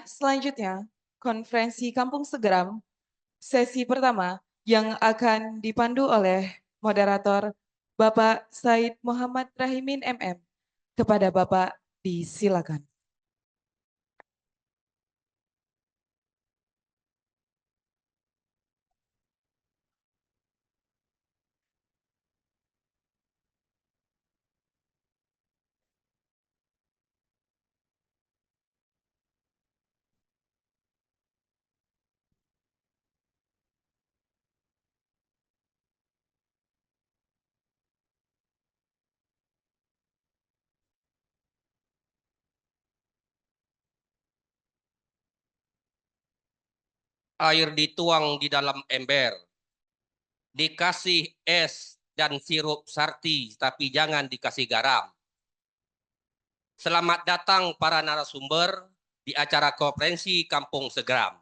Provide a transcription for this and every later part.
selanjutnya, konferensi Kampung Segeram, sesi pertama yang akan dipandu oleh moderator Bapak Said Muhammad Rahimin MM. Kepada Bapak disilakan. Air dituang di dalam ember, dikasih es dan sirup sarti, tapi jangan dikasih garam. Selamat datang para narasumber di acara konferensi Kampung Segeram.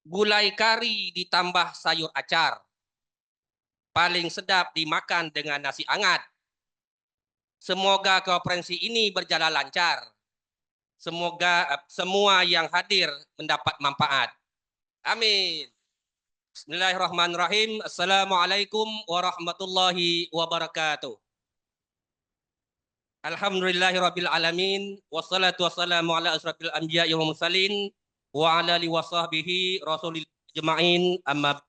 Gulai kari ditambah sayur acar, paling sedap dimakan dengan nasi hangat. Semoga konferensi ini berjalan lancar. Semoga semua yang hadir mendapat manfaat. Amin. Bismillahirrahmanirrahim. Assalamualaikum warahmatullahi wabarakatuh. Alhamdulillahirabbil alamin, wassalatu wassalamu ala asrofil anbiya'i wal mursalin wa ala alihi wasahbihi rasulil jema'in amma.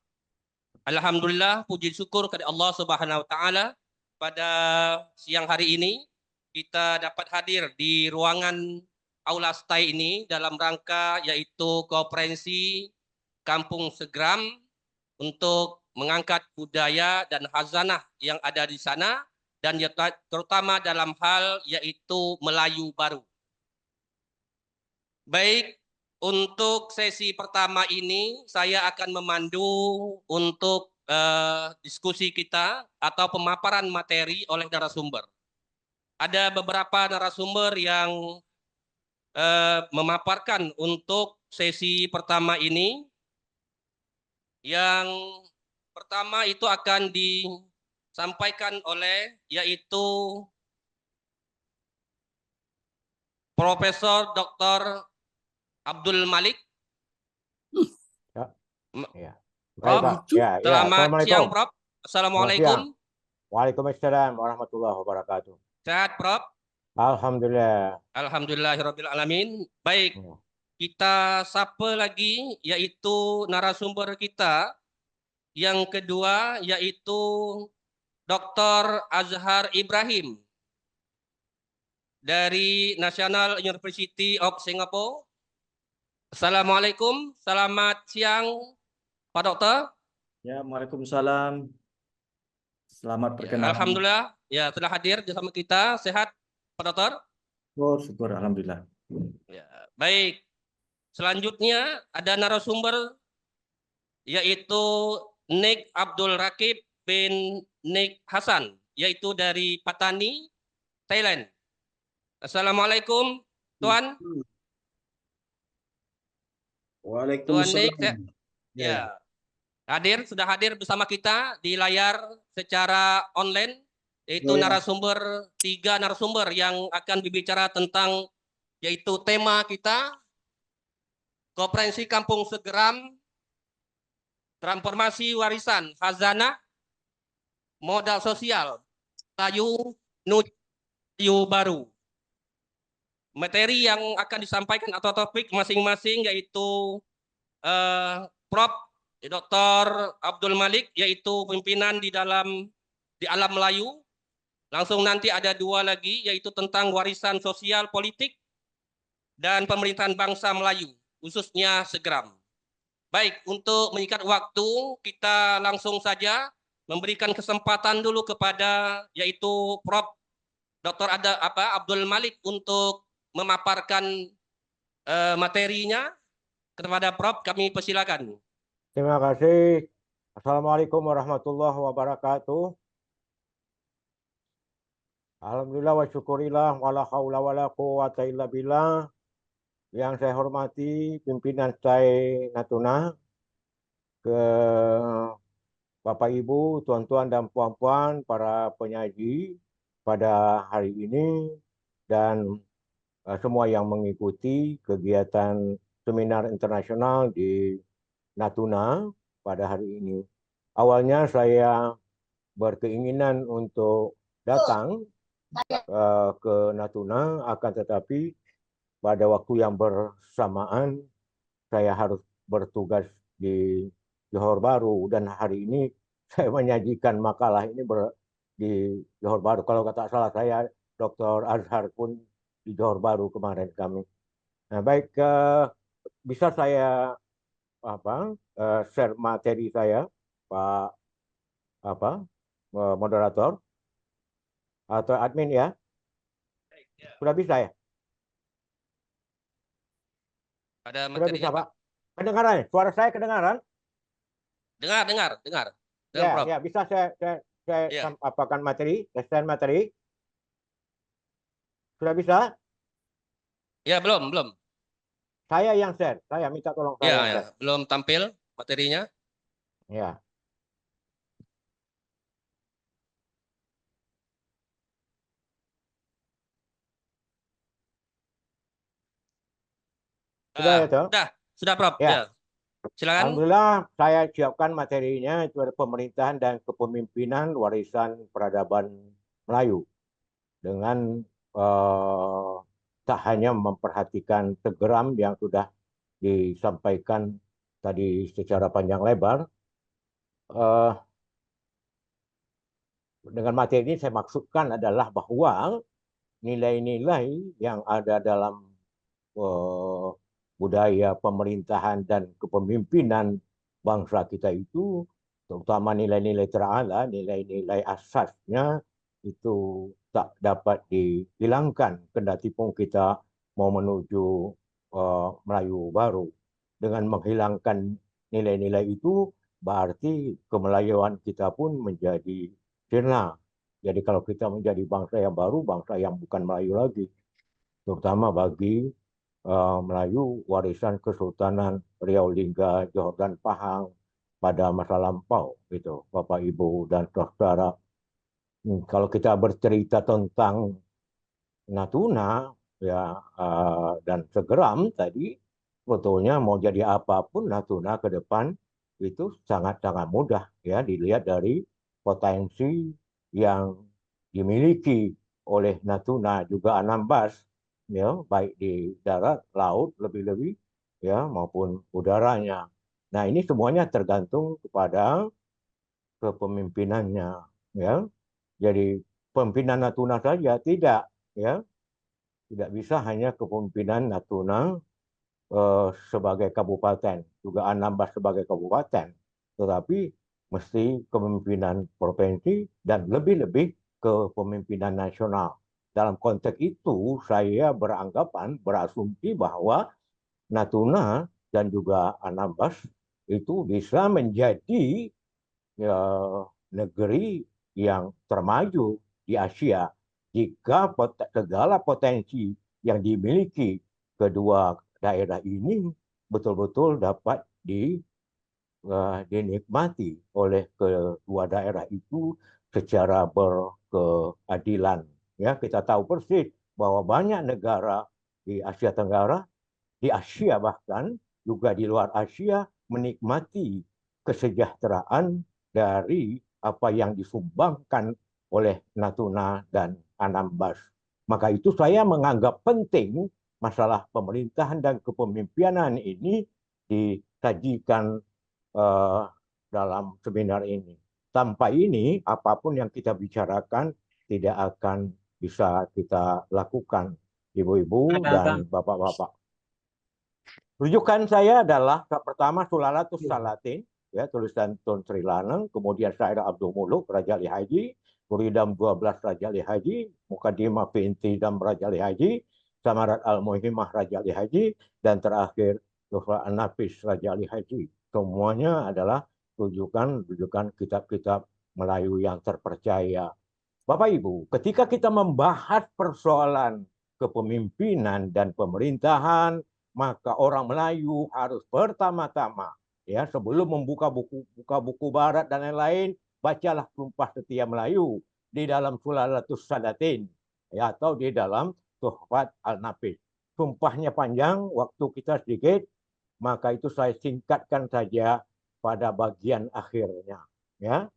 Alhamdulillah, puji syukur kepada Allah Subhanahu wa taala, pada siang hari ini kita dapat hadir di ruangan Aula Stai ini dalam rangka yaitu konferensi Kampung Segeram untuk mengangkat budaya dan khazanah yang ada di sana, dan terutama dalam hal yaitu Melayu baru. Baik, untuk sesi pertama ini saya akan memandu untuk diskusi kita atau pemaparan materi oleh narasumber. Ada beberapa narasumber yang memaparkan untuk sesi pertama ini. Yang pertama itu akan disampaikan oleh yaitu Profesor Dr. Abdul Malik. Ya. Prof, selamat siang Prof. Assalamualaikum. Waalaikumsalam warahmatullahi wabarakatuh. Sehat Prof? Alhamdulillah. Alhamdulillahirabbil alamin. Baik, kita sapa lagi yaitu narasumber kita yang kedua yaitu Dr. Azhar Ibrahim dari National University of Singapore. Assalamualaikum, selamat siang Pak Dokter. Ya, waalaikumsalam. Selamat perkenalan. Alhamdulillah, ya telah hadir bersama kita. Sehat Pak Dokter? Oh, syukur, alhamdulillah. Ya, baik. Selanjutnya ada narasumber yaitu Nik Abdul Rakib bin Nik Hasan, yaitu dari Patani, Thailand. Assalamualaikum, Tuan. Waalaikumsalam. Tuan Nik, ya, sudah hadir bersama kita di layar secara online, yaitu tiga narasumber yang akan berbicara tentang yaitu tema kita Konferensi Kampung Segeram, transformasi warisan khazanah, modal sosial, Melayu baru. Materi yang akan disampaikan atau topik masing-masing yaitu Prof. Dr. Abdul Malik, yaitu pimpinan di alam Melayu. Langsung nanti ada dua lagi yaitu tentang warisan sosial politik dan pemerintahan bangsa Melayu, khususnya Segeram. Baik, untuk menyikat waktu, kita langsung saja memberikan kesempatan dulu kepada yaitu Prof. Dr. Abdul Malik untuk memaparkan materinya. Kepada Prof, kami persilakan. Terima kasih. Assalamualaikum warahmatullahi wabarakatuh. Alhamdulillah wa syukurillah wala haula wala quwwata illa billah. Yang saya hormati pimpinan STAI Natuna, ke Bapak Ibu, tuan-tuan dan puan-puan, para penyaji pada hari ini, dan semua yang mengikuti kegiatan seminar internasional di Natuna pada hari ini. Awalnya saya berkeinginan untuk datang ke Natuna, akan tetapi pada waktu yang bersamaan saya harus bertugas di Johor Bahru, dan hari ini saya menyajikan makalah ini di Johor Bahru. Kalau kata salah saya, Dr. Azhar pun di Johor Bahru kemarin kami. Nah, baik, bisa saya share materi saya, Pak moderator atau admin ya? Sudah bisa ya? Ada Sudah bisa, materinya, Pak? Kedengaran? Suara saya kedengaran? Dengar. Dan Ya, Prof. ya, bisa saya Ya. apakan materi, share materi. Sudah bisa? Ya, belum. Saya yang share. Saya minta tolong saya yang Ya, share. belum tampil materinya. Ya. Sudah ya, toh? Sudah Prof. Ya. Ya. Silakan. Alhamdulillah saya siapkan materinya, itu ada pemerintahan dan kepemimpinan warisan peradaban Melayu. Dengan tak hanya memperhatikan tegram yang sudah disampaikan tadi secara panjang lebar, dengan materi ini saya maksudkan adalah bahwa nilai-nilai yang ada dalam budaya pemerintahan dan kepemimpinan bangsa kita itu, terutama nilai-nilai terala, nilai-nilai asasnya itu tak dapat dihilangkan kendati pun kita mau menuju Melayu baru. Dengan menghilangkan nilai-nilai itu berarti kemelayuan kita pun menjadi sirna. Jadi kalau kita menjadi bangsa yang baru, bangsa yang bukan Melayu lagi, terutama bagi Melayu warisan Kesultanan Riau Lingga, Johor dan Pahang pada masa lampau, gitu, Bapak Ibu dan saudara. Kalau kita bercerita tentang Natuna ya dan Segeram tadi, sebetulnya mau jadi apapun Natuna ke depan itu sangat-sangat mudah ya, dilihat dari potensi yang dimiliki oleh Natuna juga Anambas ya, baik di darat, laut lebih-lebih ya, maupun udaranya. Nah, ini semuanya tergantung kepada kepemimpinannya ya. Jadi pemimpinan Natuna saja tidak ya, tidak bisa hanya kepemimpinan Natuna sebagai kabupaten, juga Anambas sebagai kabupaten, tetapi mesti kepemimpinan provinsi dan lebih-lebih kepemimpinan nasional. Dalam konteks itu, saya berasumsi bahwa Natuna dan juga Anambas itu bisa menjadi ya, negeri yang termaju di Asia jika segala potensi yang dimiliki kedua daerah ini betul-betul dapat dinikmati oleh kedua daerah itu secara berkeadilan. Ya, kita tahu persis bahwa banyak negara di Asia Tenggara, di Asia bahkan juga di luar Asia menikmati kesejahteraan dari apa yang disumbangkan oleh Natuna dan Anambas. Maka itu saya menganggap penting masalah pemerintahan dan kepemimpinan ini disajikan dalam seminar ini. Tanpa ini, apapun yang kita bicarakan tidak akan bisa kita lakukan, ibu-ibu dan bapak-bapak. Rujukan saya adalah pertama Sulalatus Salatin, ya, tulisan Tun Sri Lanang, kemudian Syair Abdul Muluk, Raja Ali Haji, Muridam 12 Raja Ali Haji, Mukadimah Pinti dan Raja Ali Haji, Samarat Al-Muhimah Raja Ali Haji, dan terakhir Tuhfa An-Nafis Raja Ali Haji. Semuanya adalah rujukan kitab-kitab Melayu yang terpercaya. Bapak Ibu, ketika kita membahas persoalan kepemimpinan dan pemerintahan, maka orang Melayu harus pertama-tama ya, sebelum membuka buku barat dan lain-lain, bacalah Sumpah Setia Melayu di dalam Sulalatus Salatin ya, atau di dalam Tuhfat Al-Nafis. Sumpahnya panjang, waktu kita sedikit, maka itu saya singkatkan saja pada bagian akhirnya. Ya,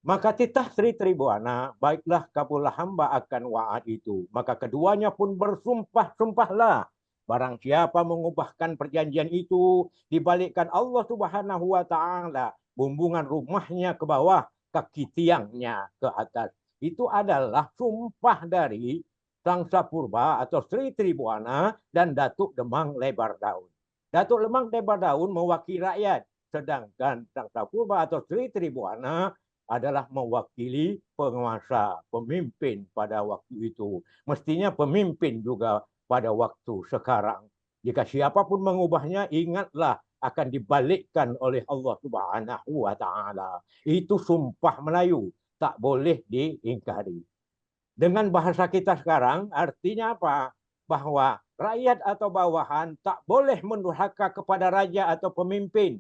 maka titah Sri Tribuana, baiklah kabulah hamba akan wa'ad itu. Maka keduanya pun bersumpah-sumpahlah. Barang siapa mengubahkan perjanjian itu, dibalikkan Allah Subhanahu wa Ta'ala, bumbungan rumahnya ke bawah, kaki tiangnya ke atas. Itu adalah sumpah dari Sangsa Purba atau Sri Tribuana dan Datuk Demang Lebar Daun. Datuk Demang Lebar Daun mewakili rakyat, sedangkan Sangsa Purba atau Sri Tribuana adalah mewakili penguasa, pemimpin pada waktu itu. Mestinya pemimpin juga pada waktu sekarang. Jika siapapun mengubahnya, ingatlah akan dibalikkan oleh Allah Subhanahu wa Ta'ala. Itu sumpah Melayu, tak boleh diingkari. Dengan bahasa kita sekarang, artinya apa? Bahwa rakyat atau bawahan tak boleh mendurhaka kepada raja atau pemimpin.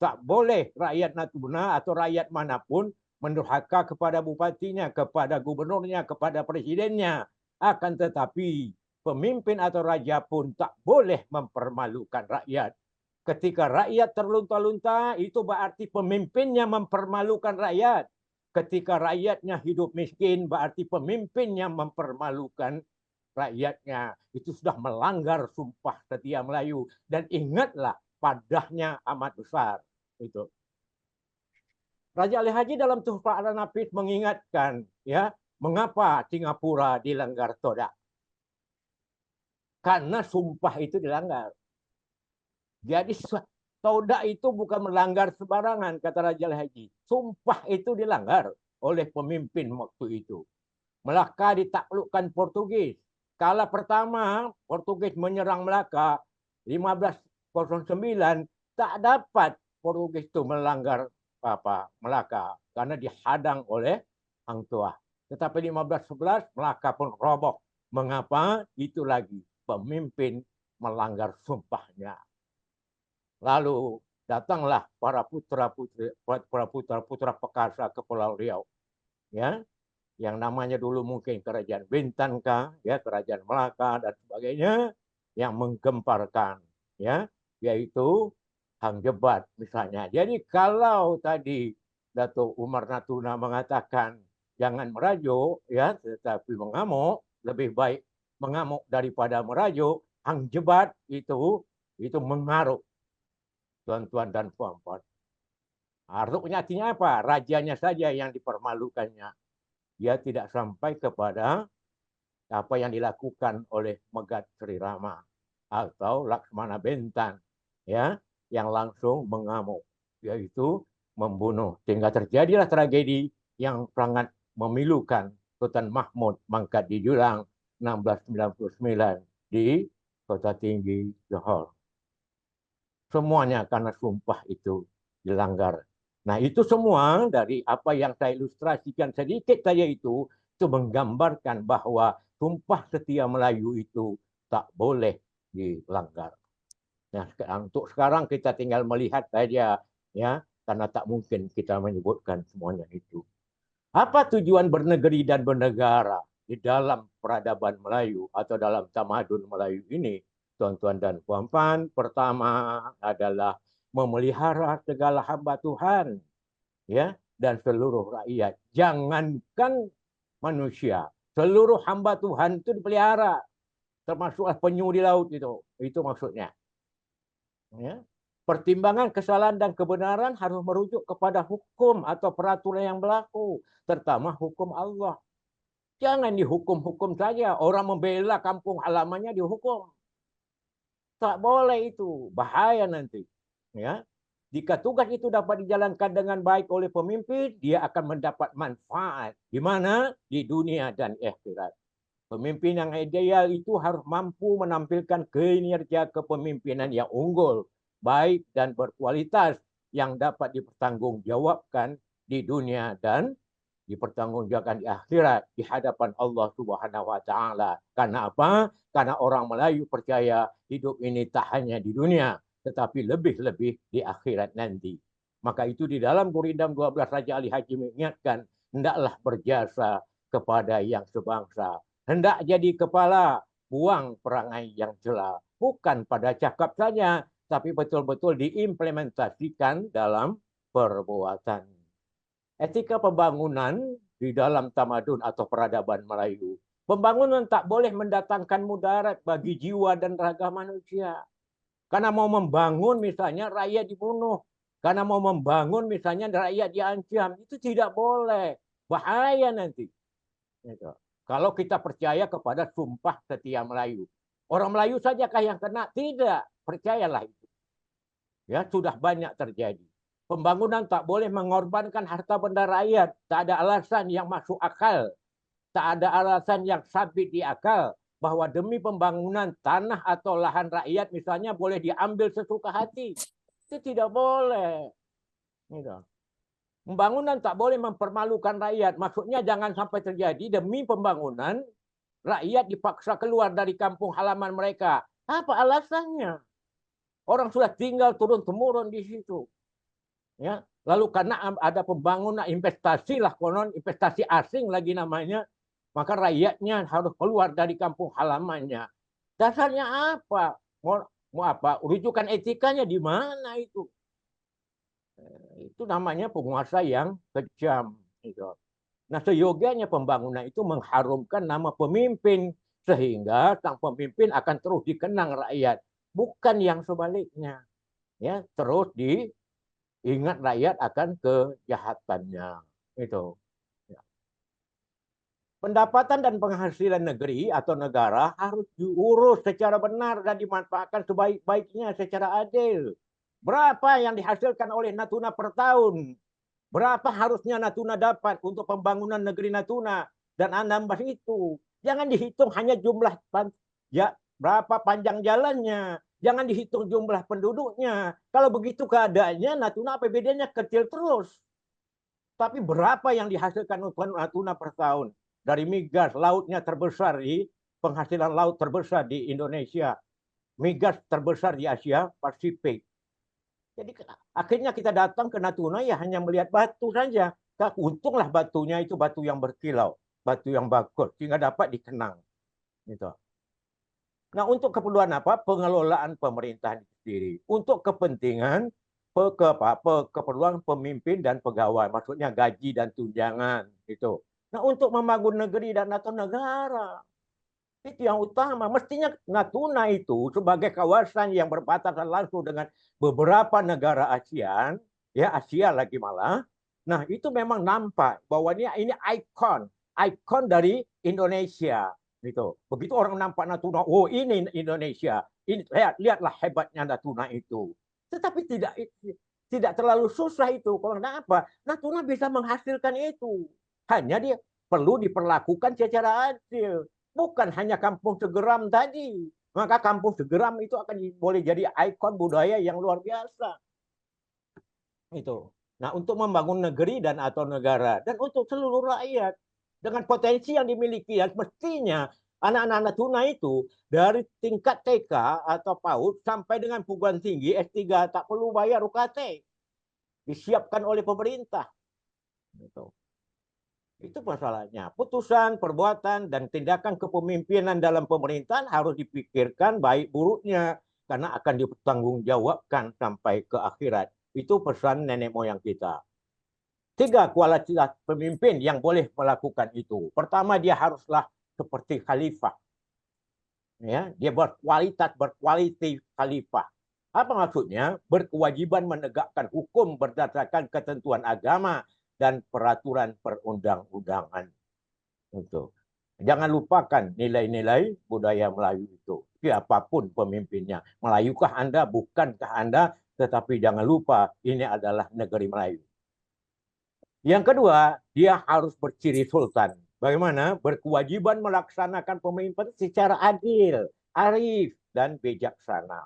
Tak boleh rakyat Natuna atau rakyat manapun mendurhaka kepada bupatinya, kepada gubernurnya, kepada presidennya. Akan tetapi pemimpin atau raja pun tak boleh mempermalukan rakyat. Ketika rakyat terlunta-lunta, itu berarti pemimpinnya mempermalukan rakyat. Ketika rakyatnya hidup miskin, berarti pemimpinnya mempermalukan rakyatnya. Itu sudah melanggar sumpah setia Melayu. Dan ingatlah, padahnya amat besar. Itu. Raja Ali Haji dalam Tuhfat Al-Nafis mengingatkan, ya, mengapa Singapura dilanggar Todak? Karena sumpah itu dilanggar. Jadi Todak itu bukan melanggar sembarangan, kata Raja Ali Haji. Sumpah itu dilanggar oleh pemimpin waktu itu. Melaka ditaklukkan Portugis. Kala pertama Portugis menyerang Melaka 1509, tak dapat Portugis itu melanggar Melaka karena dihadang oleh Hang Tuah. Tetapi 1511 Melaka pun roboh. Mengapa? Itu lagi pemimpin melanggar sumpahnya. Lalu datanglah para putra perkasa ke Pulau Riau, ya, yang namanya dulu mungkin Kerajaan Bintan, ya, Kerajaan Melaka dan sebagainya, yang menggemparkan, ya, yaitu Hang Jebat misalnya. Jadi kalau tadi Datuk Umar Natuna mengatakan jangan merajuk, ya, tetapi mengamuk, lebih baik mengamuk daripada merajuk, Hang Jebat itu mengaruk, tuan-tuan dan puan-puan. Aruknya artinya apa? Rajanya saja yang dipermalukannya. Dia tidak sampai kepada apa yang dilakukan oleh Megat Sri Rama atau Laksmana Bentan, ya, yang langsung mengamuk, yaitu membunuh. Sehingga terjadilah tragedi yang sangat memilukan. Sultan Mahmud mangkat di Julang 1699 di Kota Tinggi Johor. Semuanya karena sumpah itu dilanggar. Nah, itu semua dari apa yang saya ilustrasikan sedikit saja itu menggambarkan bahwa sumpah setia Melayu itu tak boleh dilanggar. Nah, untuk sekarang kita tinggal melihat saja, ya, karena tak mungkin kita menyebutkan semuanya itu. Apa tujuan bernegeri dan bernegara di dalam peradaban Melayu atau dalam tamadun Melayu ini, tuan-tuan dan puan-puan? Pertama adalah memelihara segala hamba Tuhan, ya, dan seluruh rakyat. Jangankan manusia, seluruh hamba Tuhan itu dipelihara, termasuklah penyu di laut itu maksudnya. Ya. Pertimbangan kesalahan dan kebenaran harus merujuk kepada hukum atau peraturan yang berlaku, terutama hukum Allah. Jangan dihukum-hukum saja. Orang membela kampung halamannya dihukum. Tak boleh itu, bahaya nanti. Ya. Jika tugas itu dapat dijalankan dengan baik oleh pemimpin, dia akan mendapat manfaat. Di mana? Di dunia dan akhirat. Pemimpin yang ideal itu harus mampu menampilkan kinerja kepemimpinan yang unggul, baik dan berkualitas yang dapat dipertanggungjawabkan di dunia dan dipertanggungjawabkan di akhirat di hadapan Allah Subhanahu wa Ta'ala. Karena apa? Karena orang Melayu percaya hidup ini tak hanya di dunia, tetapi lebih-lebih di akhirat nanti. Maka itu di dalam Gurindam 12 Raja Ali Haji mengingatkan, hendaklah berjasa kepada yang sebangsa. hendak jadi kepala, buang perangai yang cela. Bukan pada cakap saja, tapi betul-betul diimplementasikan dalam perbuatan. Etika pembangunan di dalam tamadun atau peradaban Melayu. Pembangunan tak boleh mendatangkan mudarat bagi jiwa dan raga manusia. Karena mau membangun misalnya rakyat dibunuh. Karena mau membangun misalnya rakyat diancam. Itu tidak boleh. Bahaya nanti. Kalau kita percaya kepada sumpah setia Melayu. Orang Melayu sajakah yang kena? Tidak. Percayalah itu. Ya, sudah banyak terjadi. Pembangunan tak boleh mengorbankan harta benda rakyat. Tak ada alasan yang masuk akal. Tak ada alasan yang sabit di akal bahwa demi pembangunan tanah atau lahan rakyat misalnya boleh diambil sesuka hati. Itu tidak boleh. Pembangunan tak boleh mempermalukan rakyat. Maksudnya jangan sampai terjadi demi pembangunan rakyat dipaksa keluar dari kampung halaman mereka. Apa alasannya? Orang sudah tinggal turun-temurun di situ. Ya, lalu karena ada pembangunan investasi lah, konon investasi asing lagi namanya, maka rakyatnya harus keluar dari kampung halamannya. Dasarnya apa? Mau apa? Rujukan etikanya di mana itu? Itu namanya penguasa yang kejam. Nah, seyogianya pembangunan itu mengharumkan nama pemimpin sehingga sang pemimpin akan terus dikenang rakyat, bukan yang sebaliknya. Ya, terus diingat rakyat akan kejahatannya. Itu. Pendapatan dan penghasilan negeri atau negara harus diurus secara benar dan dimanfaatkan sebaik-baiknya secara adil. Berapa yang dihasilkan oleh Natuna per tahun? Berapa harusnya Natuna dapat untuk pembangunan negeri Natuna? Dan Anambas itu. Jangan dihitung hanya jumlah ya, berapa panjang jalannya. Jangan dihitung jumlah penduduknya. Kalau begitu keadaannya Natuna APBD-nya kecil terus. Tapi berapa yang dihasilkan Natuna per tahun? Dari migas, lautnya terbesar di penghasilan laut terbesar di Indonesia. Migas terbesar di Asia Pasifik. Jadi akhirnya kita datang ke Natuna ya hanya melihat batu saja. Untunglah batunya itu batu yang berkilau, batu yang bagus, sehingga dapat dikenang. Gitu. Nah, untuk keperluan apa? Pengelolaan pemerintahan sendiri. Untuk kepentingan keperluan pemimpin dan pegawai, maksudnya gaji dan tunjangan. Gitu. Nah, untuk membangun negeri dan atau negara. Itu yang utama. Mestinya Natuna itu sebagai kawasan yang berbatasan langsung dengan beberapa negara ASEAN, ya Asia lagi malah. Nah, itu memang nampak bahwa ini ikon dari Indonesia. Gitu. Begitu orang nampak Natuna, oh ini Indonesia. Ini lihatlah hebatnya Natuna itu. Tetapi tidak terlalu susah itu. Kenapa? Natuna bisa menghasilkan itu. Hanya dia perlu diperlakukan secara adil. Bukan hanya kampung Segeram tadi. Maka kampung Segeram itu akan boleh jadi ikon budaya yang luar biasa. Itu. Nah, untuk membangun negeri dan atau negara. Dan untuk seluruh rakyat. Dengan potensi yang dimiliki. Dan mestinya anak-anak Natuna itu dari tingkat TK atau PAUD sampai dengan perguruan tinggi S3 tak perlu bayar UKT. Disiapkan oleh pemerintah. Gitu. Itu masalahnya. Putusan, perbuatan, dan tindakan kepemimpinan dalam pemerintahan harus dipikirkan baik buruknya. Karena akan dipertanggungjawabkan sampai ke akhirat. Itu pesan nenek moyang kita. 3 kualitas pemimpin yang boleh melakukan itu. Pertama, dia haruslah seperti khalifah. Ya, dia berkualiti khalifah. Apa maksudnya? Berkewajiban menegakkan hukum berdasarkan ketentuan agama dan peraturan perundang-undangan. Itu. Jangan lupakan nilai-nilai budaya Melayu itu. Siapapun pemimpinnya. Melayukah Anda, bukankah Anda, tetapi jangan lupa ini adalah negeri Melayu. Yang kedua, dia harus berciri sultan. Bagaimana? Berkewajiban melaksanakan pemimpin secara adil, arif, dan bijaksana.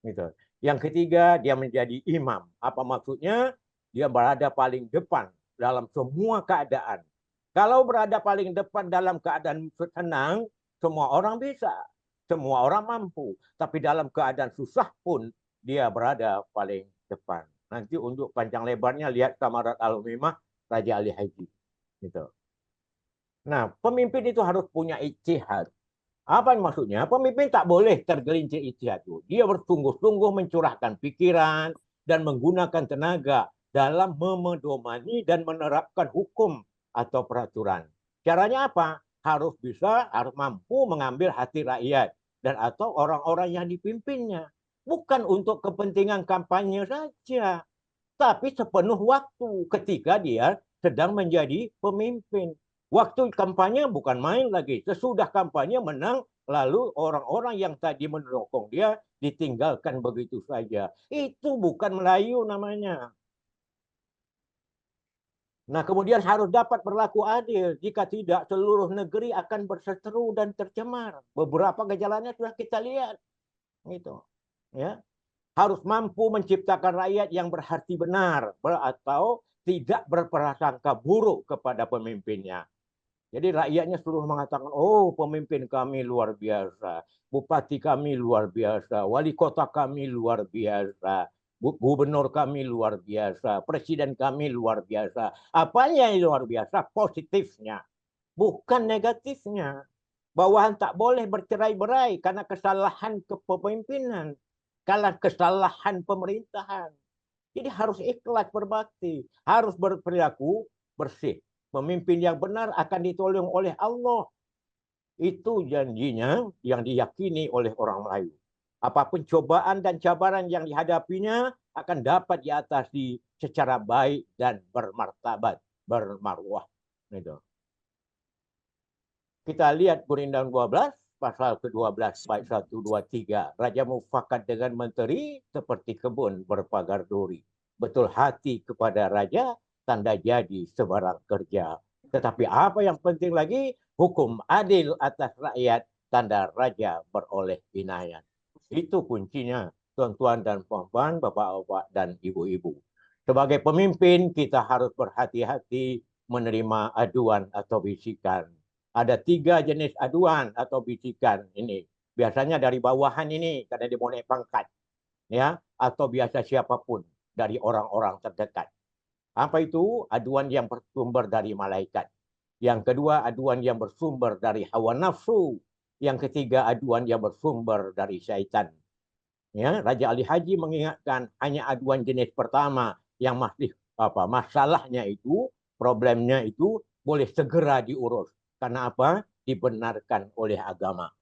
Gitu. Yang ketiga, dia menjadi imam. Apa maksudnya? Dia berada paling depan dalam semua keadaan. Kalau berada paling depan dalam keadaan senang, semua orang bisa. Semua orang mampu. Tapi dalam keadaan susah pun, dia berada paling depan. Nanti untuk panjang lebarnya, lihat Samarat Al-Umimah, Raja Ali Haji. Gitu. Nah, pemimpin itu harus punya ijtihad. Apa maksudnya? Pemimpin tak boleh tergelincir ijtihad itu. Dia bersungguh-sungguh mencurahkan pikiran dan menggunakan tenaga dalam memedomani dan menerapkan hukum atau peraturan. Caranya apa? Harus mampu mengambil hati rakyat dan atau orang-orang yang dipimpinnya. Bukan untuk kepentingan kampanye saja, tapi sepenuh waktu ketika dia sedang menjadi pemimpin. Waktu kampanye bukan main lagi. Sesudah kampanye menang, lalu orang-orang yang tadi mendukung dia ditinggalkan begitu saja. Itu bukan Melayu namanya. Nah, kemudian harus dapat berlaku adil. Jika tidak, seluruh negeri akan berseteru dan tercemar. Beberapa gejalanya sudah kita lihat. Gitu. Ya. Harus mampu menciptakan rakyat yang berhati benar atau tidak berprasangka buruk kepada pemimpinnya. Jadi rakyatnya seluruh mengatakan, oh pemimpin kami luar biasa, bupati kami luar biasa, wali kota kami luar biasa, gubernur kami luar biasa, presiden kami luar biasa. Apanya yang luar biasa? Positifnya, bukan negatifnya. Bawahan tak boleh bercerai-berai karena kesalahan kepemimpinan, karena kesalahan pemerintahan. Jadi harus ikhlas berbakti, harus berperilaku bersih. Pemimpin yang benar akan ditolong oleh Allah. Itu janjinya yang diyakini oleh orang Melayu. Apapun cobaan dan cabaran yang dihadapinya akan dapat diatasi secara baik dan bermartabat, bermarwah. Itu. Kita lihat Undang-Undang 12, pasal ke-12, bait 1, 2, 3. Raja mufakat dengan menteri seperti kebun berpagar duri. Betul hati kepada raja, tanda jadi sebarang kerja. Tetapi apa yang penting lagi, hukum adil atas rakyat, tanda raja beroleh inayat. Itu kuncinya, tuan-tuan dan puan-puan, bapak-bapak dan ibu-ibu. Sebagai pemimpin, kita harus berhati-hati menerima aduan atau bisikan. Ada 3 jenis aduan atau bisikan ini. Biasanya dari bawahan ini, karena dia mau naik pangkat. Ya, atau biasa siapapun dari orang-orang terdekat. Apa itu? Aduan yang bersumber dari malaikat. Yang kedua, aduan yang bersumber dari hawa nafsu. Yang ketiga, aduan yang bersumber dari syaitan. Ya, Raja Ali Haji mengingatkan hanya aduan jenis pertama yang masih masalahnya itu, problemnya itu boleh segera diurus. Karena apa? Dibenarkan oleh agama.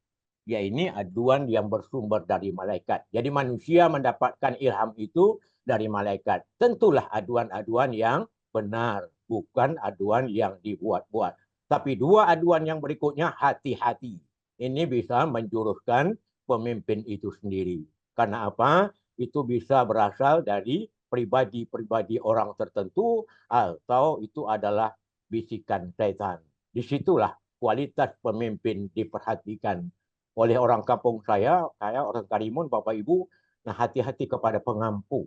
Ya, ini aduan yang bersumber dari malaikat. Jadi manusia mendapatkan ilham itu dari malaikat. Tentulah aduan-aduan yang benar, bukan aduan yang dibuat-buat. Tapi 2 aduan yang berikutnya hati-hati. Ini bisa menjuruskan pemimpin itu sendiri. Karena apa? Itu bisa berasal dari pribadi-pribadi orang tertentu atau itu adalah bisikan setan. Disitulah kualitas pemimpin diperhatikan oleh orang kampung saya orang Karimun, Bapak Ibu, nah hati-hati kepada pengampu.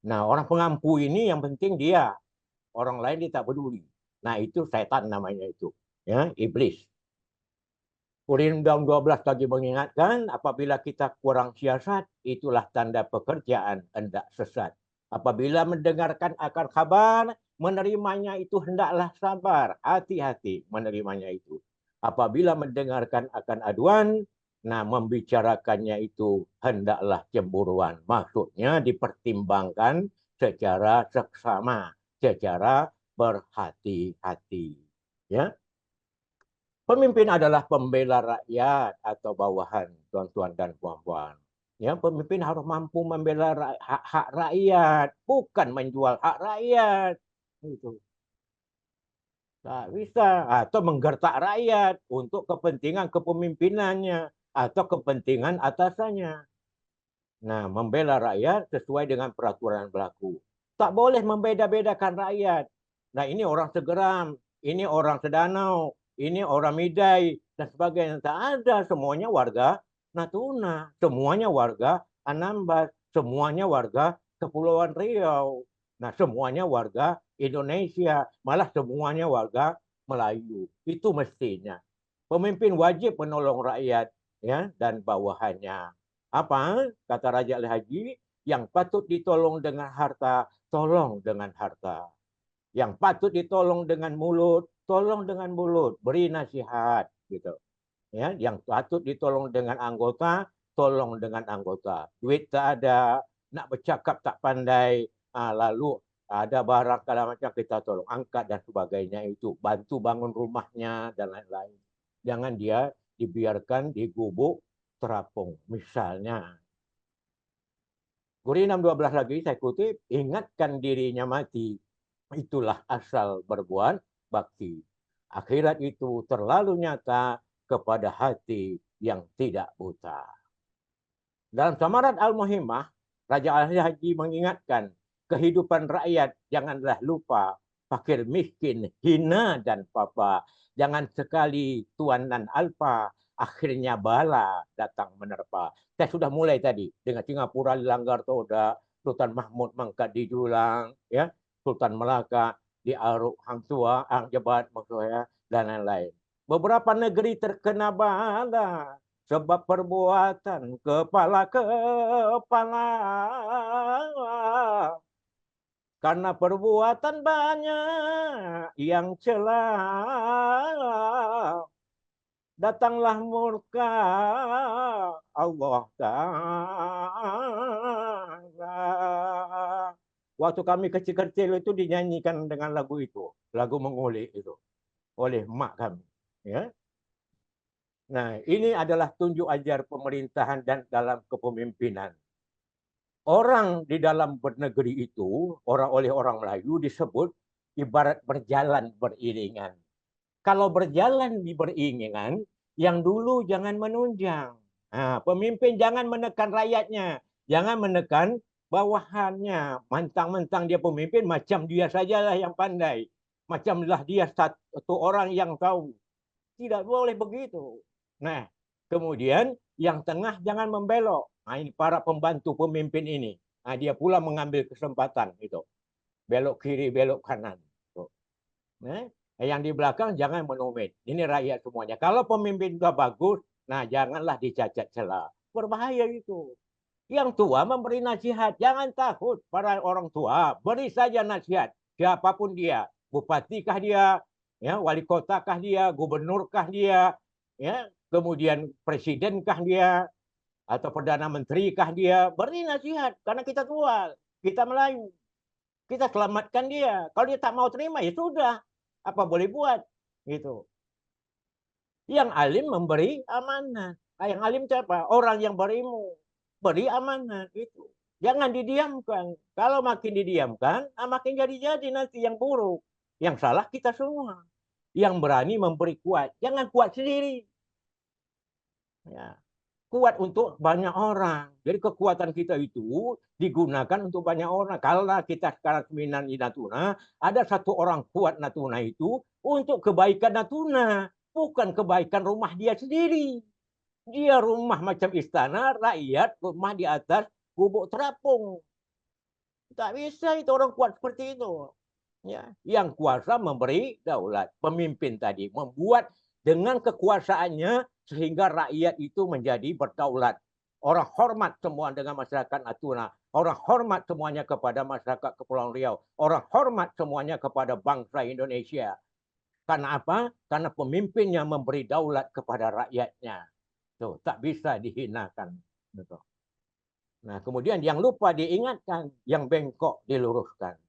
Nah, orang pengampu ini yang penting dia, orang lain dia tak peduli. Nah, itu setan namanya itu, ya, iblis. Undang-Undang 12 lagi mengingatkan, apabila kita kurang siasat, itulah tanda pekerjaan hendak sesat. Apabila mendengarkan akan kabar, menerimanya itu hendaklah sabar, hati-hati menerimanya itu. Apabila mendengarkan akan aduan, nah membicarakannya itu hendaklah cemburuan. Maksudnya dipertimbangkan secara seksama, secara berhati-hati. Ya, pemimpin adalah pembela rakyat atau bawahan, tuan-tuan dan puan-puan. Ya, pemimpin harus mampu membela hak-hak rakyat, bukan menjual hak rakyat. Itu. Tak bisa. Atau menggertak rakyat untuk kepentingan kepemimpinannya atau kepentingan atasannya. Nah, membela rakyat sesuai dengan peraturan berlaku. Tak boleh membeda-bedakan rakyat. Nah, ini orang Segeram, ini orang Sedanau, ini orang Midai, dan sebagainya. Tak ada, semuanya warga Natuna, semuanya warga Anambas, semuanya warga Kepulauan Riau. Nah, semuanya warga Indonesia, malah semuanya warga Melayu. Itu mestinya. Pemimpin wajib menolong rakyat ya dan bawahannya. Apa kata Raja Ali Haji? Yang patut ditolong dengan harta, tolong dengan harta. Yang patut ditolong dengan mulut, tolong dengan mulut, beri nasihat gitu. Ya, yang patut ditolong dengan anggota, tolong dengan anggota. Duit tak ada, nak bercakap tak pandai, lalu ada barang segala macam kita tolong angkat dan sebagainya itu, bantu bangun rumahnya dan lain-lain. Jangan dia dibiarkan di gubuk terapung. Misalnya, Guri 6:12 lagi saya kutip, ingatkan dirinya mati, itulah asal berbuat bakti. Akhirat itu terlalu nyata kepada hati yang tidak buta. Dalam Samarat Al-Muhimmah, Raja Al-Haji mengingatkan kehidupan rakyat janganlah lupa, fakir miskin, hina dan papa. Jangan sekali tuan dan alpa, akhirnya bala datang menerpa. Saya sudah mulai tadi dengan Singapura dilanggar Toda, Sultan Mahmud mangkat di Julang, ya, Sultan Melaka di Aruk Hang Tua, Ang Jebat maksudnya, dan lain-lain. Beberapa negeri terkena bala sebab perbuatan kepala-kepala. Karena perbuatan banyak yang celah, datanglah murka Allah Ta'ala. Waktu kami kecil-kecil itu dinyanyikan dengan lagu itu, lagu mengulik itu, oleh mak kami. Ya. Nah, ini adalah tunjuk ajar pemerintahan dan dalam kepemimpinan. Orang di dalam bernegeri itu, oleh orang Melayu disebut ibarat berjalan beriringan. Kalau berjalan di beriringan, yang dulu jangan menunjang. Nah, pemimpin jangan menekan rakyatnya, jangan menekan bawahannya. Mentang-mentang dia pemimpin, macam dia sajalah yang pandai. Macamlah dia satu orang yang tahu. Tidak boleh begitu. Nah, kemudian yang tengah jangan membelok. Nah, ini para pembantu pemimpin ini. Nah, dia pula mengambil kesempatan itu. Belok kiri, belok kanan. Nah, yang di belakang jangan menumit. Ini rakyat semuanya. Kalau pemimpin sudah bagus, nah janganlah dicacat celah. Berbahaya itu. Yang tua memberi nasihat. Jangan takut para orang tua. Beri saja nasihat. Siapapun dia. Bupatikah dia, ya, wali kotakah dia, gubernurkah dia, ya, kemudian presidenkah dia, atau perdana menterikah dia, beri nasihat karena kita tua, kita Melayu, kita selamatkan dia. Kalau dia tak mau terima ya sudah, apa boleh buat, gitu. Yang alim memberi amanat. Yang alim siapa? Orang yang berilmu, beri amanat itu. Jangan didiamkan. Kalau makin didiamkan, makin jadi nanti yang buruk. Yang salah kita semua. Yang berani memberi kuat. Jangan kuat sendiri. Ya. Kuat untuk banyak orang. Jadi kekuatan kita itu digunakan untuk banyak orang. Kalau kita sekarang seminar di Natuna, ada satu orang kuat Natuna itu untuk kebaikan Natuna. Bukan kebaikan rumah dia sendiri. Dia rumah macam istana, rakyat, rumah di atas, gubuk terapung. Tak bisa itu orang kuat seperti itu. Ya, yang kuasa memberi daulat. Pemimpin tadi membuat dengan kekuasaannya sehingga rakyat itu menjadi berdaulat. Orang hormat semua dengan masyarakat Natuna. Orang hormat semuanya kepada masyarakat Kepulauan Riau. Orang hormat semuanya kepada bangsa Indonesia. Karena apa? Karena pemimpinnya memberi daulat kepada rakyatnya. Tuh, tak bisa dihinakan. Betul. Nah, kemudian yang lupa diingatkan, yang bengkok diluruskan.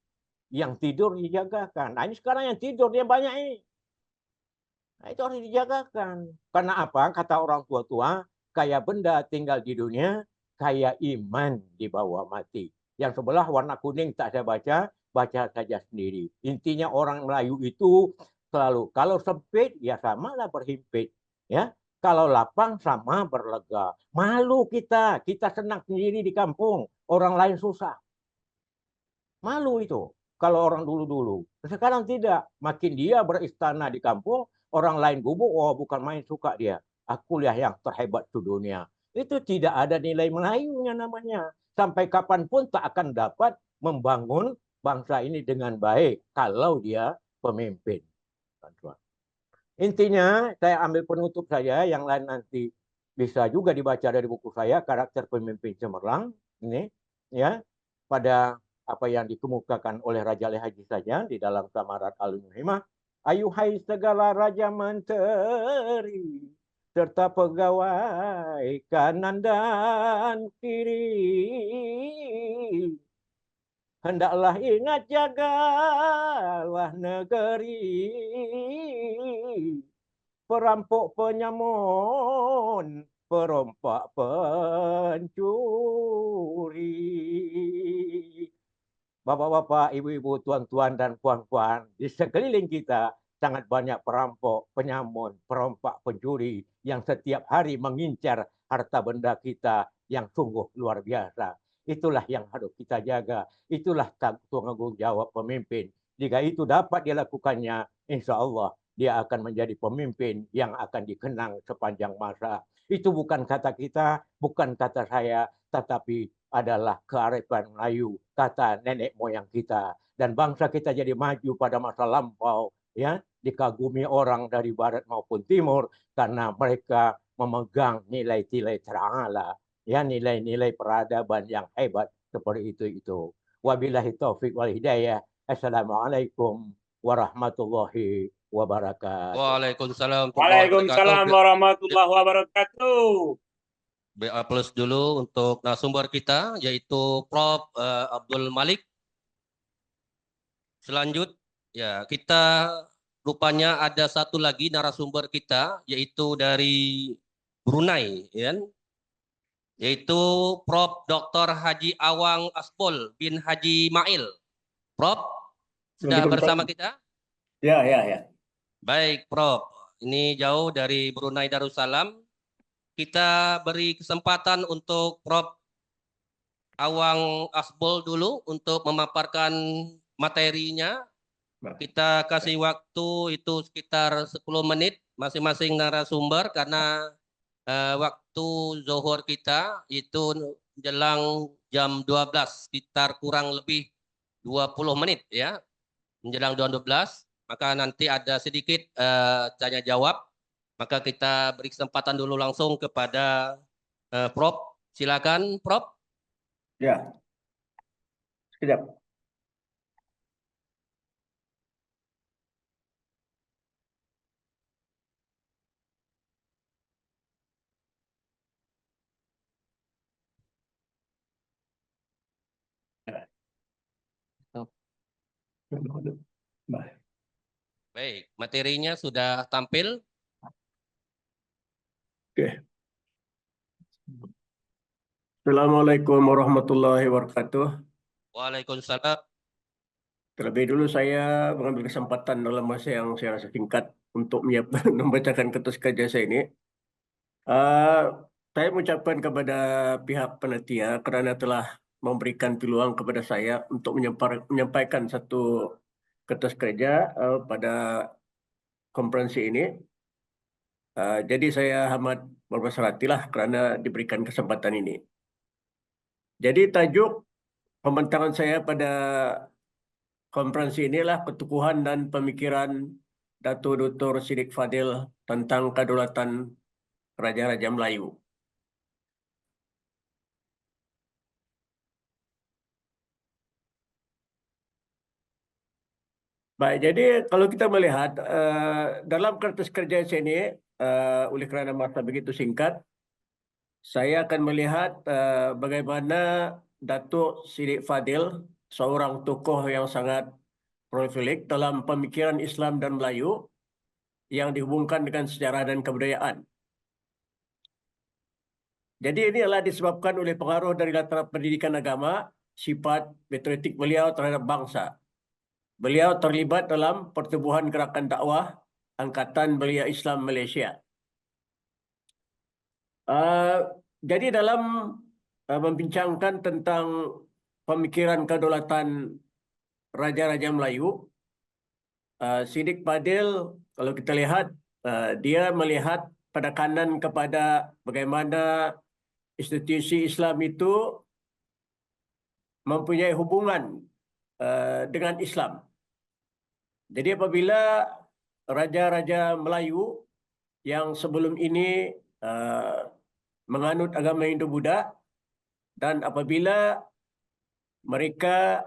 Yang tidur dijagakan. Nah, ini sekarang yang tidur dia banyak ini. Nah, itu harus dijagakan. Karena apa? Kata orang tua-tua, kaya benda tinggal di dunia, kaya iman dibawa mati. Yang sebelah warna kuning tak saya baca, baca saja sendiri. Intinya orang Melayu itu selalu, kalau sempit, ya samalah berhimpit. Ya, kalau lapang sama berlega. Malu kita senang sendiri di kampung, orang lain susah. Malu itu. Kalau orang dulu-dulu. Sekarang tidak. Makin dia beristana di kampung, orang lain gubuk, oh bukan main suka dia. Akulah yang terhebat di dunia. Itu tidak ada nilai Melayunya namanya. Sampai kapanpun tak akan dapat membangun bangsa ini dengan baik kalau dia pemimpin. Intinya saya ambil penutup saja, yang lain nanti bisa juga dibaca dari buku saya, Karakter Pemimpin Cemerlang. Ini ya, pada apa yang dikemukakan oleh Raja Al-Haji saja di dalam Samarat Al-Muhimmah, ayuhai segala raja menteri, serta pegawai kanan dan kiri. Hendaklah ingat jagalah negeri, perampok penyamun, perompak pencuri. Bapak-bapak, ibu-ibu, tuan-tuan, dan puan-puan, di sekeliling kita sangat banyak perampok, penyamun, perompak, pencuri yang setiap hari mengincar harta benda kita yang sungguh luar biasa. Itulah yang harus kita jaga. Itulah tanggung jawab pemimpin. Jika itu dapat dilakukannya, insya Allah dia akan menjadi pemimpin yang akan dikenang sepanjang masa. Itu bukan kata kita, bukan kata saya, tetapi adalah kearifan Melayu, kata nenek moyang kita. Dan bangsa kita jadi maju pada masa lampau, ya, dikagumi orang dari barat maupun timur karena mereka memegang nilai-nilai terala, ya, nilai-nilai peradaban yang hebat seperti itu. Wabillahi taufik wal hidayah. Assalamualaikum warahmatullahi wabarakatuh. Waalaikumsalam. Waalaikumsalam warahmatullahi wabarakatuh. BA plus dulu untuk narasumber kita yaitu Prof. Abdul Malik. Selanjut ya kita rupanya ada satu lagi narasumber kita yaitu dari Brunei, ya, yaitu Prof. Dr. Haji Awang Asbol bin Haji Mail. Prof, sudah bersama kita? Ya. Baik, Prof. Ini jauh dari Brunei Darussalam. Kita beri kesempatan untuk Prof. Awang Asbol dulu untuk memaparkan materinya. Kita kasih waktu itu sekitar 10 menit masing-masing narasumber karena waktu zuhur kita itu menjelang jam 12, sekitar kurang lebih 20 menit ya. Menjelang 12, maka nanti ada sedikit tanya jawab. Maka kita beri kesempatan dulu langsung kepada Prof. Silakan, Prof. Ya. Sekejap. Baik, materinya sudah tampil. Oke. Assalamualaikum warahmatullahi wabarakatuh. Waalaikumsalam. Terlebih dulu saya mengambil kesempatan dalam masa yang saya rasa singkat untuk membacakan ketus kerja saya ini. Saya mengucapkan kepada pihak panitia kerana telah memberikan peluang kepada saya untuk menyampaikan satu ketus kerja pada konferensi ini. Jadi saya amat berbesar hatilah kerana diberikan kesempatan ini. Jadi tajuk pembincangan saya pada konferensi inilah ketukuhan dan pemikiran Datuk Dr. Siddiq Fadil tentang kedaulatan Raja-Raja Melayu. Baik, jadi kalau kita melihat dalam kertas kerja saya ini, oleh kerana masa begitu singkat, saya akan melihat bagaimana Datuk Siddiq Fadil, seorang tokoh yang sangat prolific dalam pemikiran Islam dan Melayu yang dihubungkan dengan sejarah dan kebudayaan. Jadi ini adalah disebabkan oleh pengaruh dari latar pendidikan agama, sifat patriotik beliau terhadap bangsa. Beliau terlibat dalam pertubuhan gerakan dakwah Angkatan Belia Islam Malaysia. Jadi dalam membincangkan tentang pemikiran kedaulatan Raja-Raja Melayu, Siddiq Fadil, kalau kita lihat, dia melihat penekanan kepada bagaimana institusi Islam itu mempunyai hubungan dengan Islam. Jadi apabila Raja-Raja Melayu yang sebelum ini menganut agama Hindu-Buddha, dan apabila mereka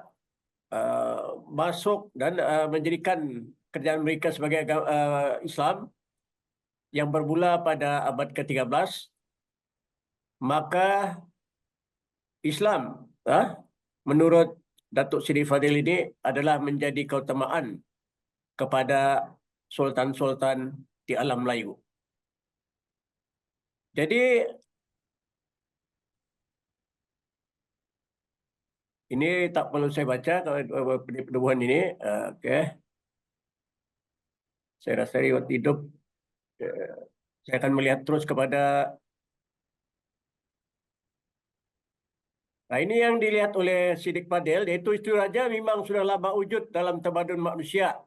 masuk dan menjadikan kerajaan mereka sebagai Islam yang bermula pada abad ke-13, maka Islam menurut Datuk Seri Fadil ini adalah menjadi keutamaan kepada sultan-sultan di alam Melayu. Jadi ini tak perlu saya baca kalau penubuhan ini. Okey. Saya rasa riwayat hidup saya akan melihat terus kepada. Nah, ini yang dilihat oleh Siddiq Fadil, yaitu isteri raja memang sudah lama wujud dalam tamadun manusia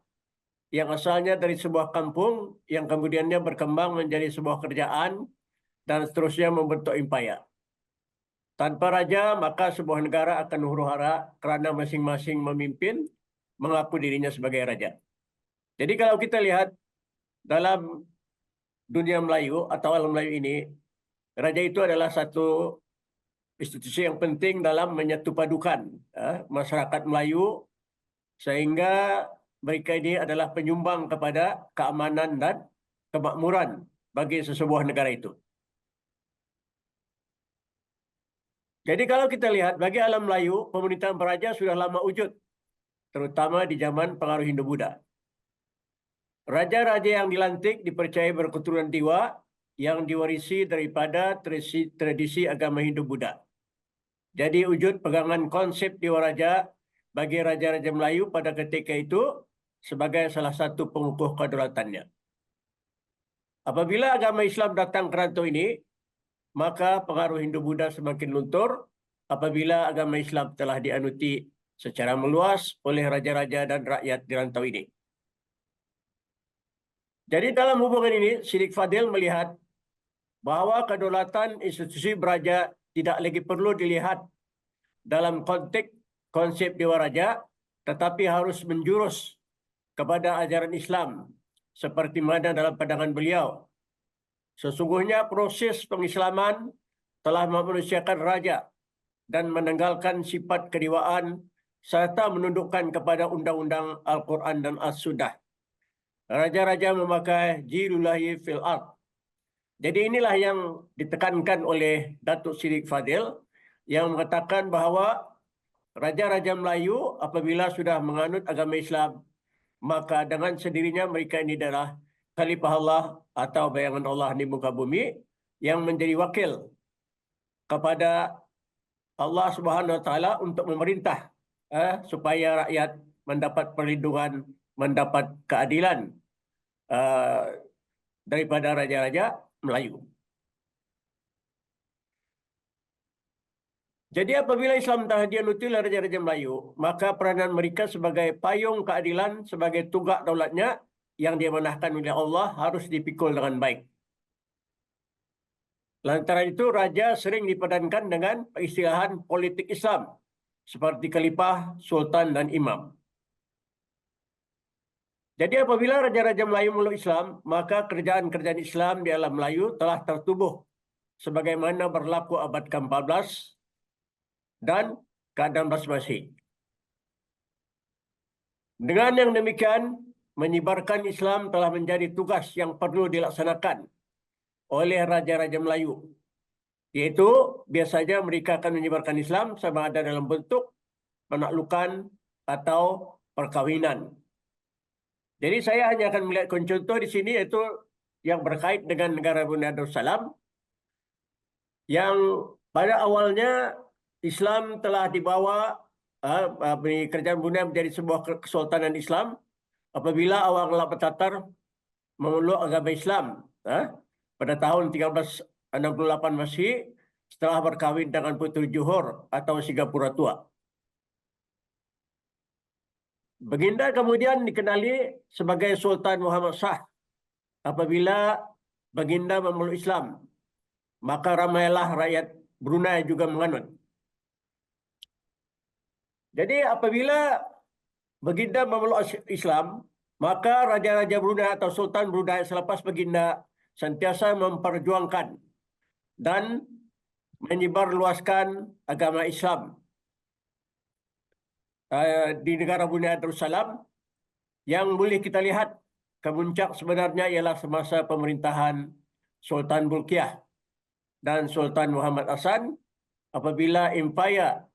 yang asalnya dari sebuah kampung yang kemudiannya berkembang menjadi sebuah kerajaan dan seterusnya membentuk empayar. Tanpa raja, maka sebuah negara akan huru-hara kerana masing-masing memimpin mengaku dirinya sebagai raja. Jadi kalau kita lihat dalam dunia Melayu atau alam Melayu ini, raja itu adalah satu institusi yang penting dalam menyatupadukan masyarakat Melayu sehingga mereka ini adalah penyumbang kepada keamanan dan kemakmuran bagi sesebuah negara itu. Jadi kalau kita lihat bagi alam Melayu, pemerintahan beraja sudah lama wujud, terutama di zaman pengaruh Hindu-Buddha. Raja-raja yang dilantik dipercayai berketurunan Dewa yang diwarisi daripada tradisi agama Hindu-Buddha. Jadi wujud pegangan konsep Dewa Raja bagi raja-raja Melayu pada ketika itu sebagai salah satu pengukuh kedaulatannya. Apabila agama Islam datang ke rantau ini, maka pengaruh Hindu-Buddha semakin luntur apabila agama Islam telah dianuti secara meluas oleh raja-raja dan rakyat di rantau ini. Jadi dalam hubungan ini, Siddiq Fadil melihat bahawa kedaulatan institusi beraja tidak lagi perlu dilihat dalam konteks konsep Dewa Raja, tetapi harus menjurus kepada ajaran Islam seperti mana dalam pandangan beliau. Sesungguhnya proses pengislaman telah memanusiakan raja dan menanggalkan sifat kedewaan serta menundukkan kepada undang-undang Al-Quran dan As-Sunnah. Raja-raja memakai jilullahi fil ard. Jadi inilah yang ditekankan oleh Datuk Siddiq Fadil yang mengatakan bahawa raja-raja Melayu apabila sudah menganut agama Islam, maka dengan sendirinya mereka ini adalah Khalifah Allah atau bayangan Allah di muka bumi yang menjadi wakil kepada Allah Subhanahu Wa Taala untuk memerintah supaya rakyat mendapat perlindungan, mendapat keadilan daripada raja-raja Melayu. Jadi apabila Islam telah dianuti oleh raja-raja Melayu, maka peranan mereka sebagai payung keadilan, sebagai tunggak daulatnya yang diamanahkan oleh Allah harus dipikul dengan baik. Lantaran itu, raja sering dipadankan dengan istilahan politik Islam, seperti khalifah, sultan, dan imam. Jadi apabila raja-raja Melayu meluk Islam, maka kerajaan-kerajaan Islam di alam Melayu telah tertubuh sebagaimana berlaku abad ke-14 dan ke-16 Masih. Dengan yang demikian, menyebarkan Islam telah menjadi tugas yang perlu dilaksanakan oleh raja-raja Melayu. Iaitu biasanya mereka akan menyebarkan Islam sama ada dalam bentuk penaklukan atau perkahwinan. Jadi saya hanya akan melihat contoh di sini iaitu yang berkait dengan negara Brunei Darussalam yang pada awalnya Islam telah dibawa kerajaan Brunei menjadi sebuah kesultanan Islam apabila awang Lapa Tatar memeluk agama Islam pada tahun 1368 Masih setelah berkahwin dengan Puteri Johor atau Singapura Tua. Baginda kemudian dikenali sebagai Sultan Muhammad Shah. Apabila baginda memeluk Islam, maka ramailah rakyat Brunei juga menganut. Jadi apabila baginda memeluk Islam, maka raja-raja Brunei atau Sultan Brunei selepas baginda sentiasa memperjuangkan dan menyebarluaskan agama Islam di negara Brunei Darussalam Yang boleh kita lihat kemuncak sebenarnya ialah semasa pemerintahan Sultan Bolkiah dan Sultan Muhammad Hasan, apabila empayar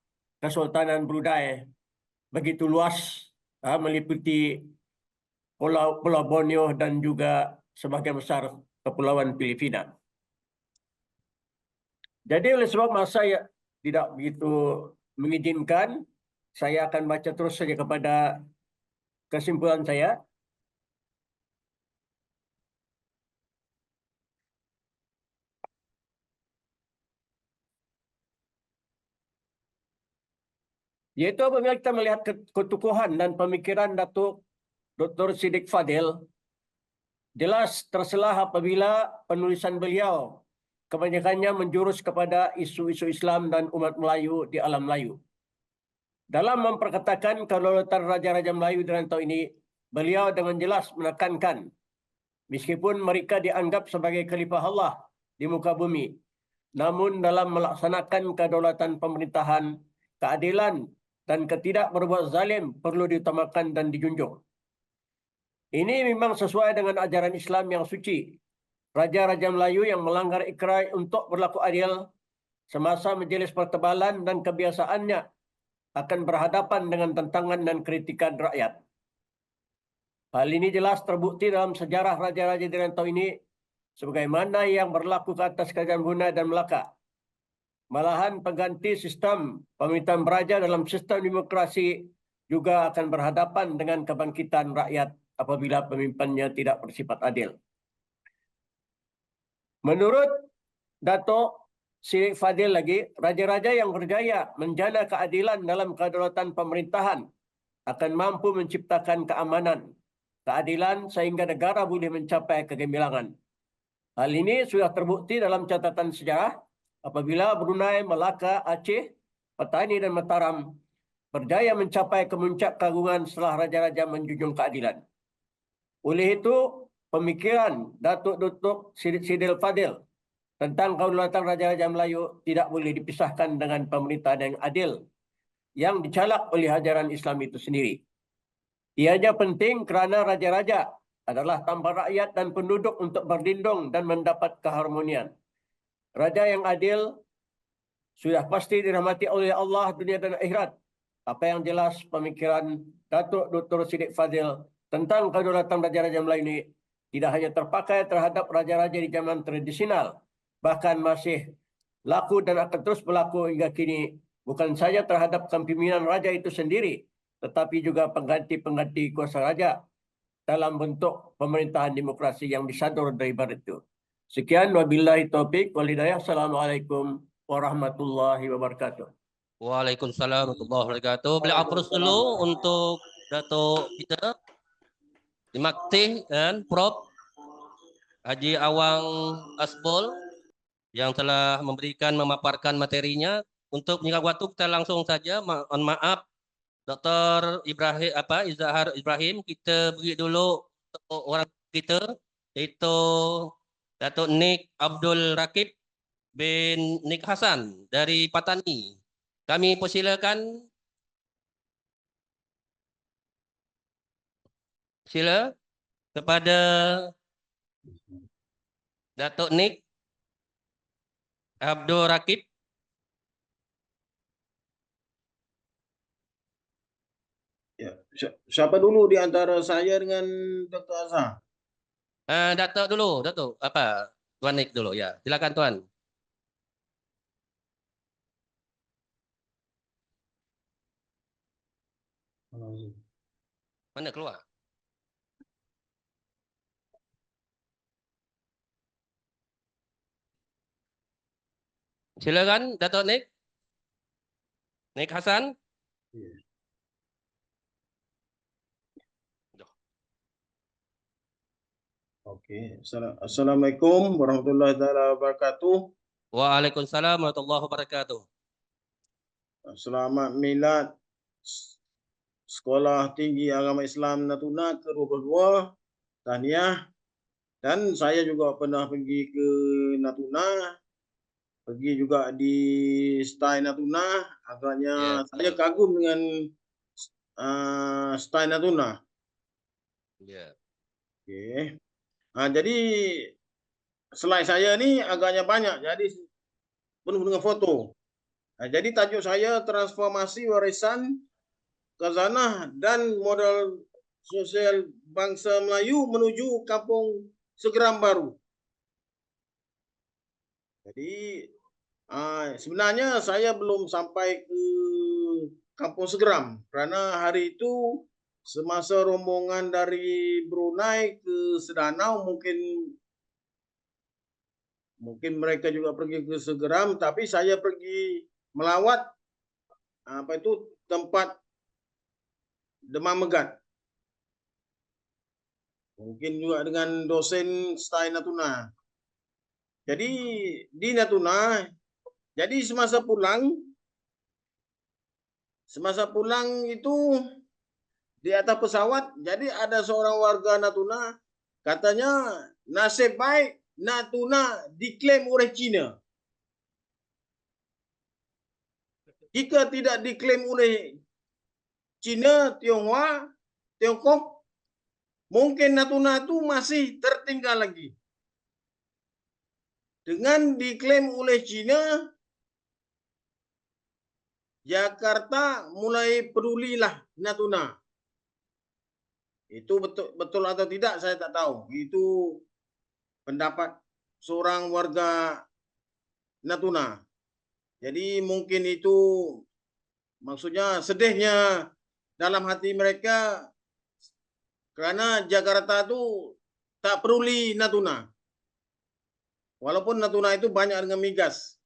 Kesultanan Brunei begitu luas, meliputi Pulau Borneo dan juga sebagian besar Kepulauan Filipina. Jadi oleh sebab masa yang tidak begitu mengizinkan, saya akan baca terus saja kepada kesimpulan saya. Yaitu apabila kita melihat ketukuhan dan pemikiran Datuk Dr. Siddiq Fadil, jelas terselah apabila penulisan beliau kebanyakannya menjurus kepada isu-isu Islam dan umat Melayu di alam Melayu. Dalam memperkatakan kedaulatan Raja-Raja Melayu di rantau ini, beliau dengan jelas menekankan, meskipun mereka dianggap sebagai khalifah Allah di muka bumi, namun dalam melaksanakan kedaulatan pemerintahan, keadilan dan ketidak berbuat zalim perlu diutamakan dan dijunjung. Ini memang sesuai dengan ajaran Islam yang suci. Raja-Raja Melayu yang melanggar ikrar untuk berlaku adil semasa majlis pertebalan dan kebiasaannya akan berhadapan dengan tantangan dan kritikan rakyat. Hal ini jelas terbukti dalam sejarah raja-raja di rantau ini sebagaimana yang berlaku ke atas kerajaan Brunei dan Melaka. Malahan pengganti sistem pemerintahan beraja dalam sistem demokrasi juga akan berhadapan dengan kebangkitan rakyat apabila pemimpinnya tidak bersifat adil. Menurut Datuk Siddiq Fadil lagi, raja-raja yang berjaya menjana keadilan dalam kedaulatan pemerintahan akan mampu menciptakan keamanan, keadilan sehingga negara boleh mencapai kegemilangan. Hal ini sudah terbukti dalam catatan sejarah apabila Brunei, Melaka, Aceh, Patani dan Mataram berjaya mencapai kemuncak keagungan setelah raja-raja menjunjung keadilan. Oleh itu, pemikiran Datuk Siddiq Fadil tentang kedaulatan raja-raja Melayu tidak boleh dipisahkan dengan pemerintahan yang adil yang dicalak oleh ajaran Islam itu sendiri. Ianya penting kerana raja-raja adalah tanpa rakyat dan penduduk untuk berlindung dan mendapat keharmonian. Raja yang adil sudah pasti dirahmati oleh Allah dunia dan akhirat. Apa yang jelas pemikiran Datuk Dr. Siddiq Fadil tentang kedaulatan raja-raja Melayu ini tidak hanya terpakai terhadap raja-raja di zaman tradisional, bahkan masih laku dan akan terus berlaku hingga kini, bukan saja terhadap kepimpinan raja itu sendiri, tetapi juga pengganti-pengganti kuasa raja dalam bentuk pemerintahan demokrasi yang disadur dari barat itu. Sekian, wabillahi taufik wal hidayah. Assalamualaikum warahmatullahi wabarakatuh. Waalaikumsalam warahmatullahi wabarakatuh. Beliau approve dulu untuk Datuk kita. Terima kasih dan Prof. Haji Awang Asbol yang telah memaparkan materinya. Untuk menyingkat waktu kita langsung saja. Mohon maaf Dr. Ibrahim Izahar Ibrahim, kita beri dulu untuk orang kita iaitu Datuk Nik Abdul Rakib bin Nik Hasan dari Patani. Kami persilakan. Sila kepada Datuk Nik Abdul Rakib. Ya, siapa dulu di antara saya dengan Dr. Azhar? Datuk dulu, Datuk. Tuan Nik dulu ya. Silakan Tuan. Mana keluar? Silakan Datuk Nik. Nik Hasan. Oke, Assalamualaikum warahmatullahi wabarakatuh. Waalaikumsalam warahmatullahi wabarakatuh. Selamat milad Sekolah Tinggi Agama Islam Natuna ke-22. Tahniah. Dan saya juga pernah pergi ke Natuna. Pergi juga di Stai Natuna. Agaknya saya kagum dengan Stai Natuna. Ya. Oke. Nah, jadi slide saya ini agaknya banyak, jadi penuh dengan foto. Nah, jadi tajuk saya transformasi warisan khazanah dan modal sosial bangsa Melayu menuju kampung Segeram baru. Jadi sebenarnya saya belum sampai ke kampung Segeram karena hari itu semasa rombongan dari Brunei ke Sedanau mungkin mereka juga pergi ke Segeram, tapi saya pergi melawat tempat Demam Megat. Mungkin juga dengan dosen STAI Natuna. Jadi di Natuna, jadi semasa pulang itu di atas pesawat, jadi ada seorang warga Natuna katanya nasib baik Natuna diklaim oleh China. Jika tidak diklaim oleh China, Tionghoa, Tiongkok, mungkin Natuna itu masih tertinggal lagi. Dengan diklaim oleh China, Jakarta mulai pedulilah Natuna. Itu betul atau tidak saya tak tahu. Itu pendapat seorang warga Natuna. Jadi mungkin itu maksudnya sedihnya dalam hati mereka karena Jakarta itu tak peduli Natuna. Walaupun Natuna itu banyak dengan migas.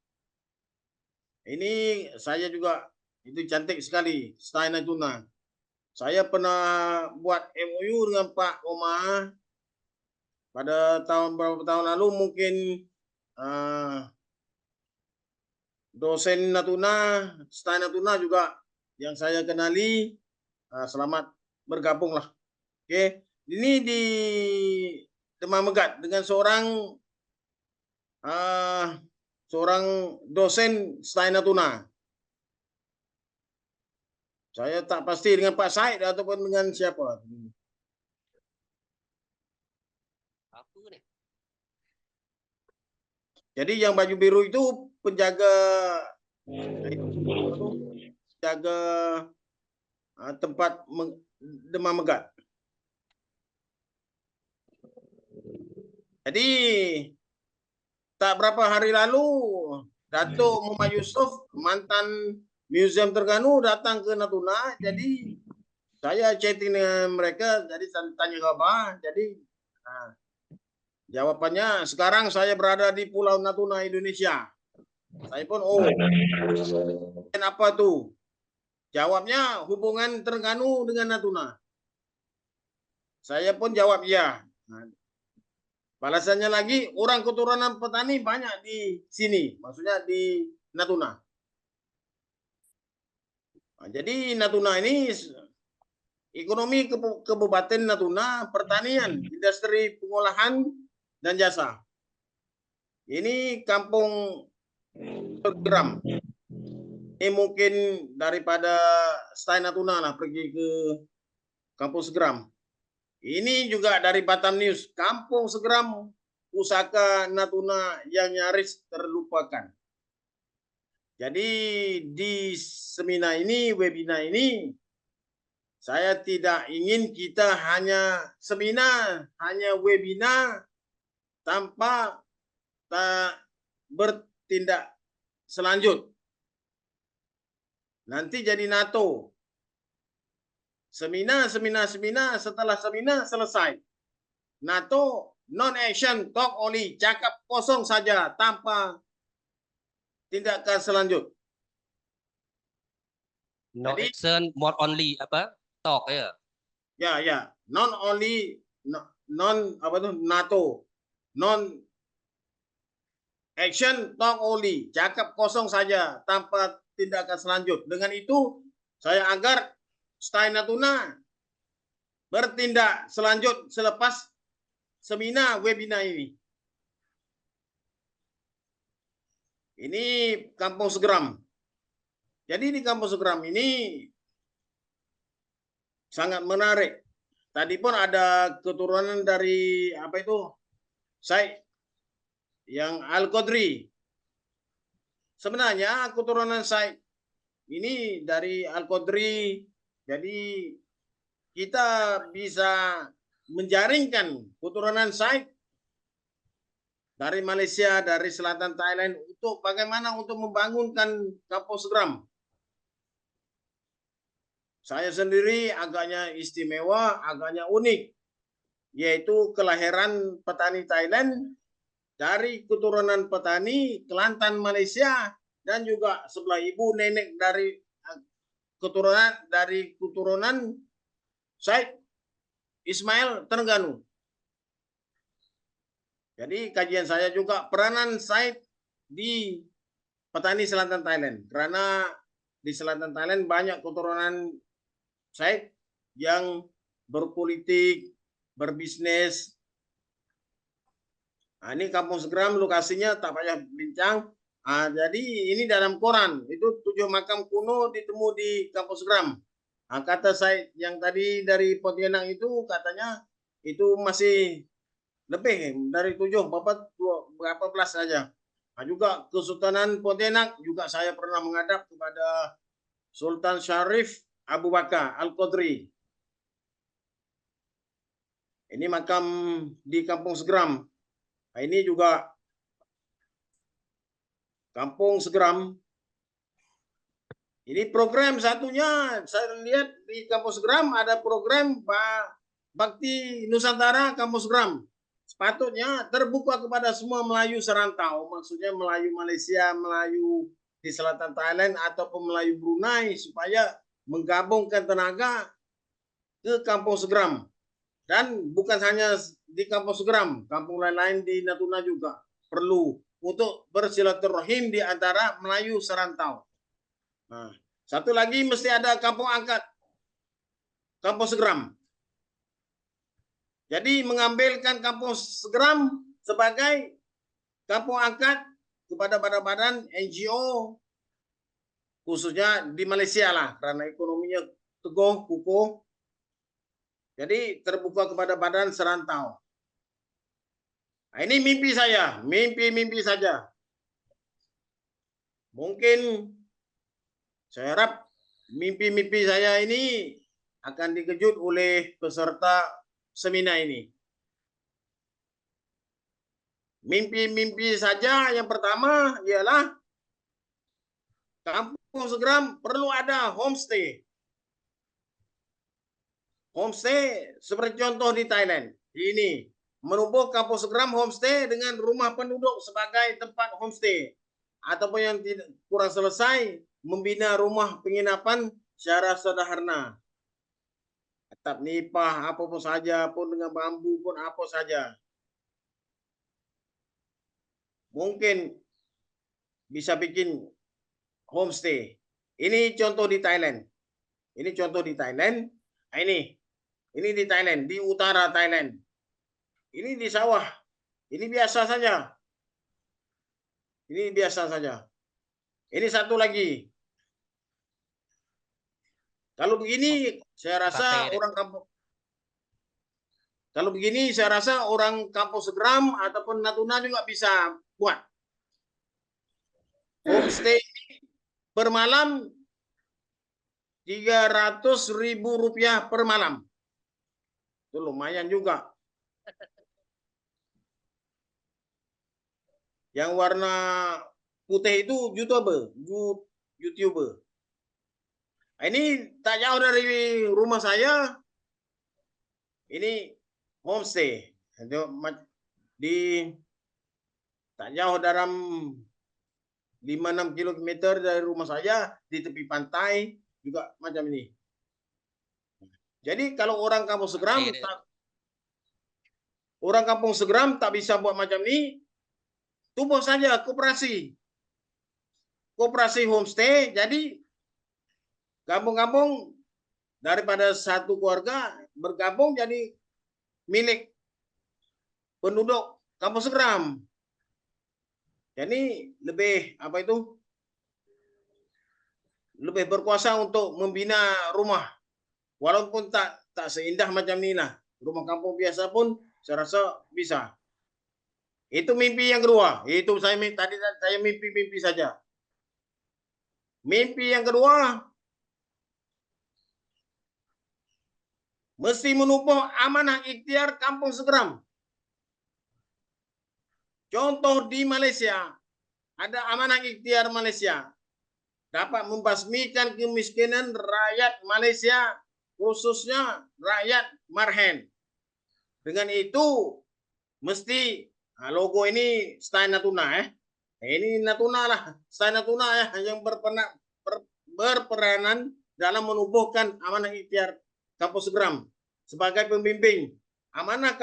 Ini saya juga, itu cantik sekali, STAI Natuna. Saya pernah buat MOU dengan Pak Omar pada beberapa tahun lalu, mungkin dosen Natuna, STAI Natuna juga yang saya kenali, selamat bergabung lah. Oke, ini di Demam Megat dengan seorang dosen STAI Natuna. Saya tak pasti dengan Pak Said ataupun dengan siapa. Apa nih? Jadi yang baju biru itu penjaga tempat Demam Megat. Jadi tak berapa hari lalu Datuk Muhammad Yusuf, mantan Museum Terengganu, datang ke Natuna. Jadi saya chatting dengan mereka, jadi tanya kabar. Jadi jawabannya, sekarang saya berada di Pulau Natuna, Indonesia. Saya pun, apa tuh? Jawabnya hubungan Terengganu dengan Natuna. Saya pun jawab ya. Balasannya lagi, orang keturunan petani banyak di sini, maksudnya di Natuna. Jadi Natuna ini ekonomi Kabupaten Natuna, pertanian, industri pengolahan dan jasa. Ini kampung Segeram. Ini mungkin daripada STAI Natuna lah pergi ke kampung Segeram. Ini juga dari Batam News, kampung Segeram, pusaka Natuna yang nyaris terlupakan. Jadi di seminar ini, webinar ini, saya tidak ingin kita hanya seminar, hanya webinar tanpa tak bertindak selanjut. Nanti jadi NATO. Seminar, setelah seminar selesai. NATO non-action, talk only, cakap kosong saja tanpa tindakan selanjut. No Jadi, action, more only apa? Talk ya. Ya. Non only NATO. Non action, talk only, cakap kosong saja tanpa tindakan selanjut. Dengan itu saya agar STAI Natuna bertindak selanjut selepas seminar webinar ini. Ini Kampung Segeram. Jadi di Kampung Segeram ini sangat menarik. tadi pun ada keturunan dari apa itu Said yang Al-Qadri. Sebenarnya keturunan Said ini dari Al-Qadri. Jadi kita bisa menjaringkan keturunan Said dari Malaysia, dari selatan Thailand untuk bagaimana untuk membangunkan Kampung Segeram. Saya sendiri agaknya istimewa, agaknya unik, yaitu kelahiran petani Thailand dari keturunan petani Kelantan Malaysia dan juga sebelah ibu nenek dari keturunan Said Ismail Terengganu. Jadi kajian saya juga peranan Said di petani selatan Thailand, karena di selatan Thailand banyak keturunan Said yang berpolitik, berbisnis. Nah, ini Kampung Segeram lokasinya tak payah bincang. Jadi ini dalam koran, itu 7 makam kuno ditemu di Kampung Segeram. Kata Said yang tadi dari Pontianak itu katanya itu masih lebih dari 7, berapa belas saja. Juga Kesultanan Pontianak juga saya pernah menghadap kepada Sultan Syarif Abu Bakar Al-Qadri. Ini makam di Kampung Segeram. Ini juga Kampung Segeram. Ini program satunya saya lihat di Kampung Segeram ada program Bakti Nusantara Kampung Segeram. Sepatutnya terbuka kepada semua Melayu serantau, maksudnya Melayu Malaysia, Melayu di selatan Thailand ataupun Melayu Brunei supaya menggabungkan tenaga ke Kampung Segeram. Dan bukan hanya di Kampung Segeram, kampung lain-lain di Natuna juga perlu untuk bersilaturahim di antara Melayu serantau. Nah, satu lagi mesti ada kampung angkat, Kampung Segeram. Jadi mengambilkan Kampung Segeram sebagai kampung angkat kepada badan-badan NGO, khususnya di Malaysia lah, karena ekonominya teguh, kukuh. Jadi terbuka kepada badan serantau. Nah, ini mimpi saya, mimpi saja. Mungkin saya harap mimpi-mimpi saya ini akan dikejut oleh peserta seminar ini. Mimpi-mimpi saja yang pertama ialah Kampung Segeram perlu ada homestay. Homestay seperti contoh di Thailand. Ini menubuh Kampung Segeram homestay dengan rumah penduduk sebagai tempat homestay. Ataupun yang tidak kurang selesai, membina rumah penginapan secara sederhana. Atap nipah, apapun saja, pun dengan bambu pun apa saja. Mungkin bisa bikin homestay. Ini contoh di Thailand. Ini contoh di Thailand. Ini di Thailand, di utara Thailand. Ini di sawah. Ini biasa saja. Ini biasa saja. Ini satu lagi. Kalau begini, saya rasa orang kampung. Kalau begini, saya rasa orang Kampung Segeram ataupun Natuna juga bisa buat. Homestay per malam 300.000 rupiah per malam. Itu lumayan juga. Yang warna putih itu YouTuber. Ini tak jauh dari rumah saya. Ini homestay. Di tak jauh dalam 5-6 km dari rumah saya, di tepi pantai juga macam ini. Jadi kalau orang Kampung Segeram tak bisa buat macam ini, tubuh saja koperasi homestay. Jadi kampung-kampung daripada satu keluarga bergabung jadi milik penduduk Kampung Segeram. Jadi lebih lebih berkuasa untuk membina rumah, walaupun tak tak seindah macam ini lah. Rumah kampung biasa pun saya rasa bisa. Itu mimpi yang kedua. Itu tadi saya mimpi saja. Mimpi yang kedua, mesti menubuh amanah ikhtiar Kampung Segeram. Contoh di Malaysia, ada amanah ikhtiar Malaysia. Dapat membasmikan kemiskinan rakyat Malaysia, khususnya rakyat Marhen. Dengan itu, mesti logo ini style Natuna. Ini Natuna lah, style Natuna ya, yang berperanan dalam menubuhkan amanah ikhtiar Kampung Segeram sebagai pembimbing. Amanah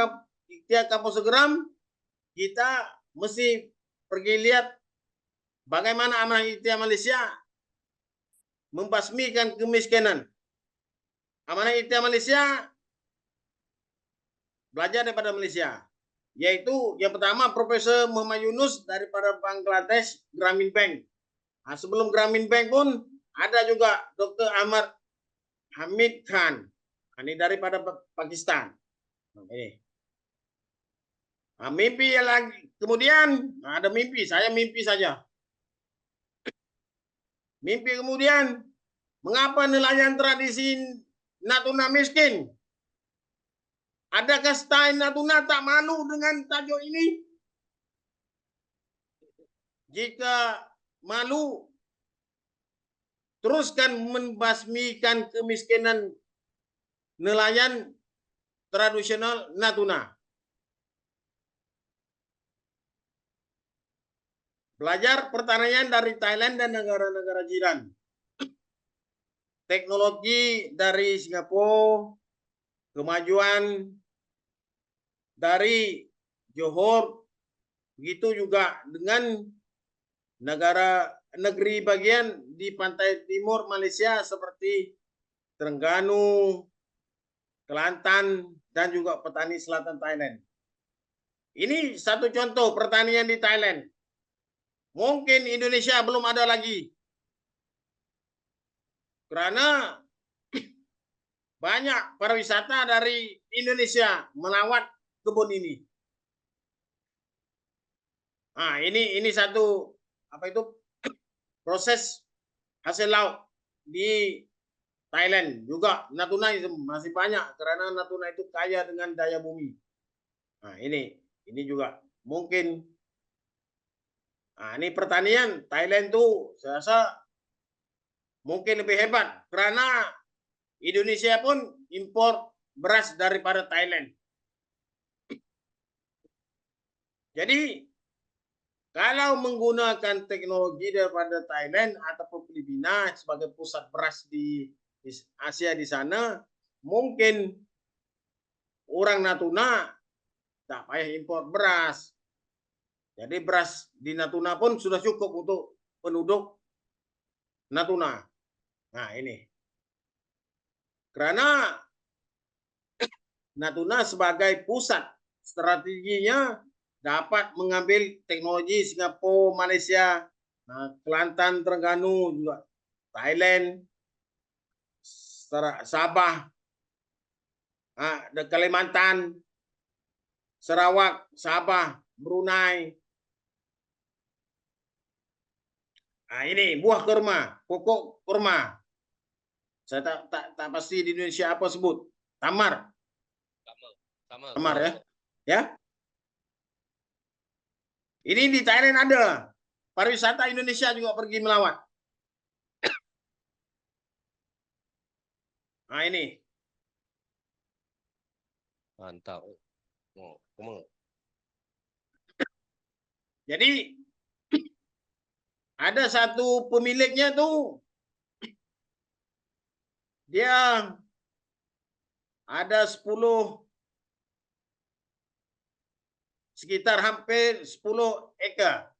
ikhtiar Kampung Segeram, kita mesti pergi lihat bagaimana amanah ikhtiar Malaysia membasmikan kemiskinan. Amanah ikhtiar Malaysia belajar daripada Malaysia, yaitu yang pertama Profesor Muhammad Yunus daripada Bangladesh Grameen Bank. Nah, sebelum Grameen Bank pun ada juga Dr. Ahmad Hamid Khan, ini daripada Pakistan. Ini. Nah, mimpi yang lagi, kemudian ada mimpi, saya mimpi saja. Mimpi kemudian, mengapa nelayan tradisi Natuna miskin? Adakah style Natuna tak malu dengan tajuk ini? Jika malu, teruskan membasmikan kemiskinan nelayan tradisional Natuna. Belajar pertanian dari Thailand dan negara-negara jiran. Teknologi dari Singapura, kemajuan dari Johor, begitu juga dengan negeri bagian di pantai timur Malaysia seperti Terengganu, Kelantan, dan juga petani selatan Thailand. Ini satu contoh pertanian di Thailand. Mungkin Indonesia belum ada lagi. Karena banyak pariwisata dari Indonesia melawat kebun ini. Nah, ini satu proses hasil laut di Thailand juga. Natuna itu masih banyak karena Natuna itu kaya dengan daya bumi. Nah, ini juga mungkin. Nah, ini pertanian Thailand tuh saya rasa mungkin lebih hebat karena Indonesia pun impor beras daripada Thailand. Jadi kalau menggunakan teknologi daripada Thailand ataupun Filipina sebagai pusat beras di Asia di sana, mungkin orang Natuna tak payah impor beras. Jadi beras di Natuna pun sudah cukup untuk penduduk Natuna. Nah, ini. Karena Natuna sebagai pusat strateginya dapat mengambil teknologi Singapura, Malaysia, Kelantan, Terengganu, juga Thailand, Sabah, Kalimantan, Sarawak, Sabah, Brunei. Nah, ini buah kurma, pokok kurma. Saya tak pasti di Indonesia apa sebut. Tamar. Tamar ya. Ya. Ini di Thailand ada. Pariwisata Indonesia juga pergi melawat. Nah, ini. Mantap. Jadi ada satu pemiliknya tuh, dia ada sekitar hampir 10 ekar.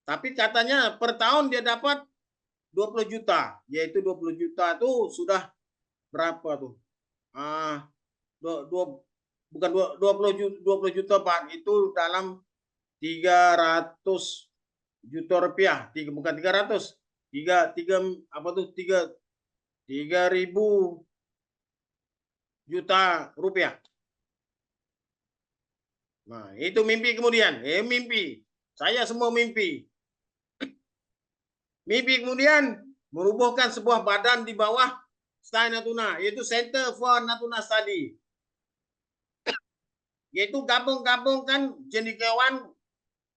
Tapi katanya per tahun dia dapat 20 juta, yaitu 20 juta tuh sudah berapa tuh? Bukan 20 juta baht, itu dalam 300 juta rupiah, bukan 300, 3.000 juta rupiah. Nah, itu mimpi kemudian. Mimpi. Saya semua mimpi. Mimpi kemudian merubuhkan sebuah badan di bawah STAI Natuna, yaitu Center for Natuna Study. Yaitu gabung-gabungkan cendekiawan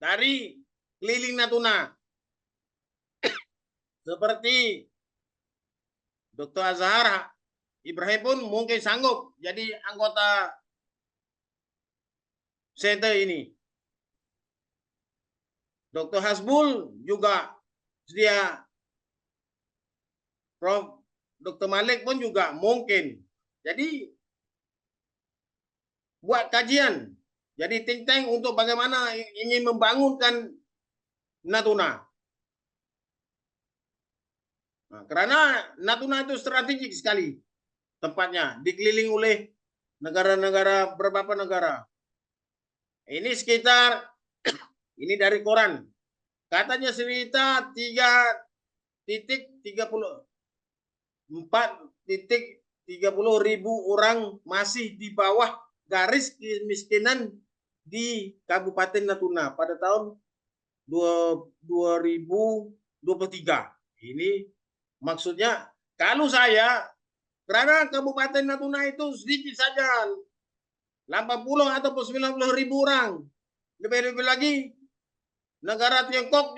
dari keliling Natuna. Seperti Dr. Azhar Ibrahim pun mungkin sanggup jadi anggota center ini. Dr. Hasbul juga sedia. Prof. Dr. Malik pun juga mungkin. Jadi buat kajian. Jadi think tank untuk bagaimana ingin membangunkan Natuna. Nah, karena Natuna itu strategik sekali tempatnya, dikelilingi oleh negara-negara, beberapa negara. Ini sekitar, ini dari koran, katanya sekitar 4,30 ribu orang masih di bawah garis kemiskinan di Kabupaten Natuna pada tahun 2023. Ini maksudnya kalau saya, karena Kabupaten Natuna itu sedikit saja, 80 atau 90 ribu orang. Lebih-lebih lagi, negara Tiongkok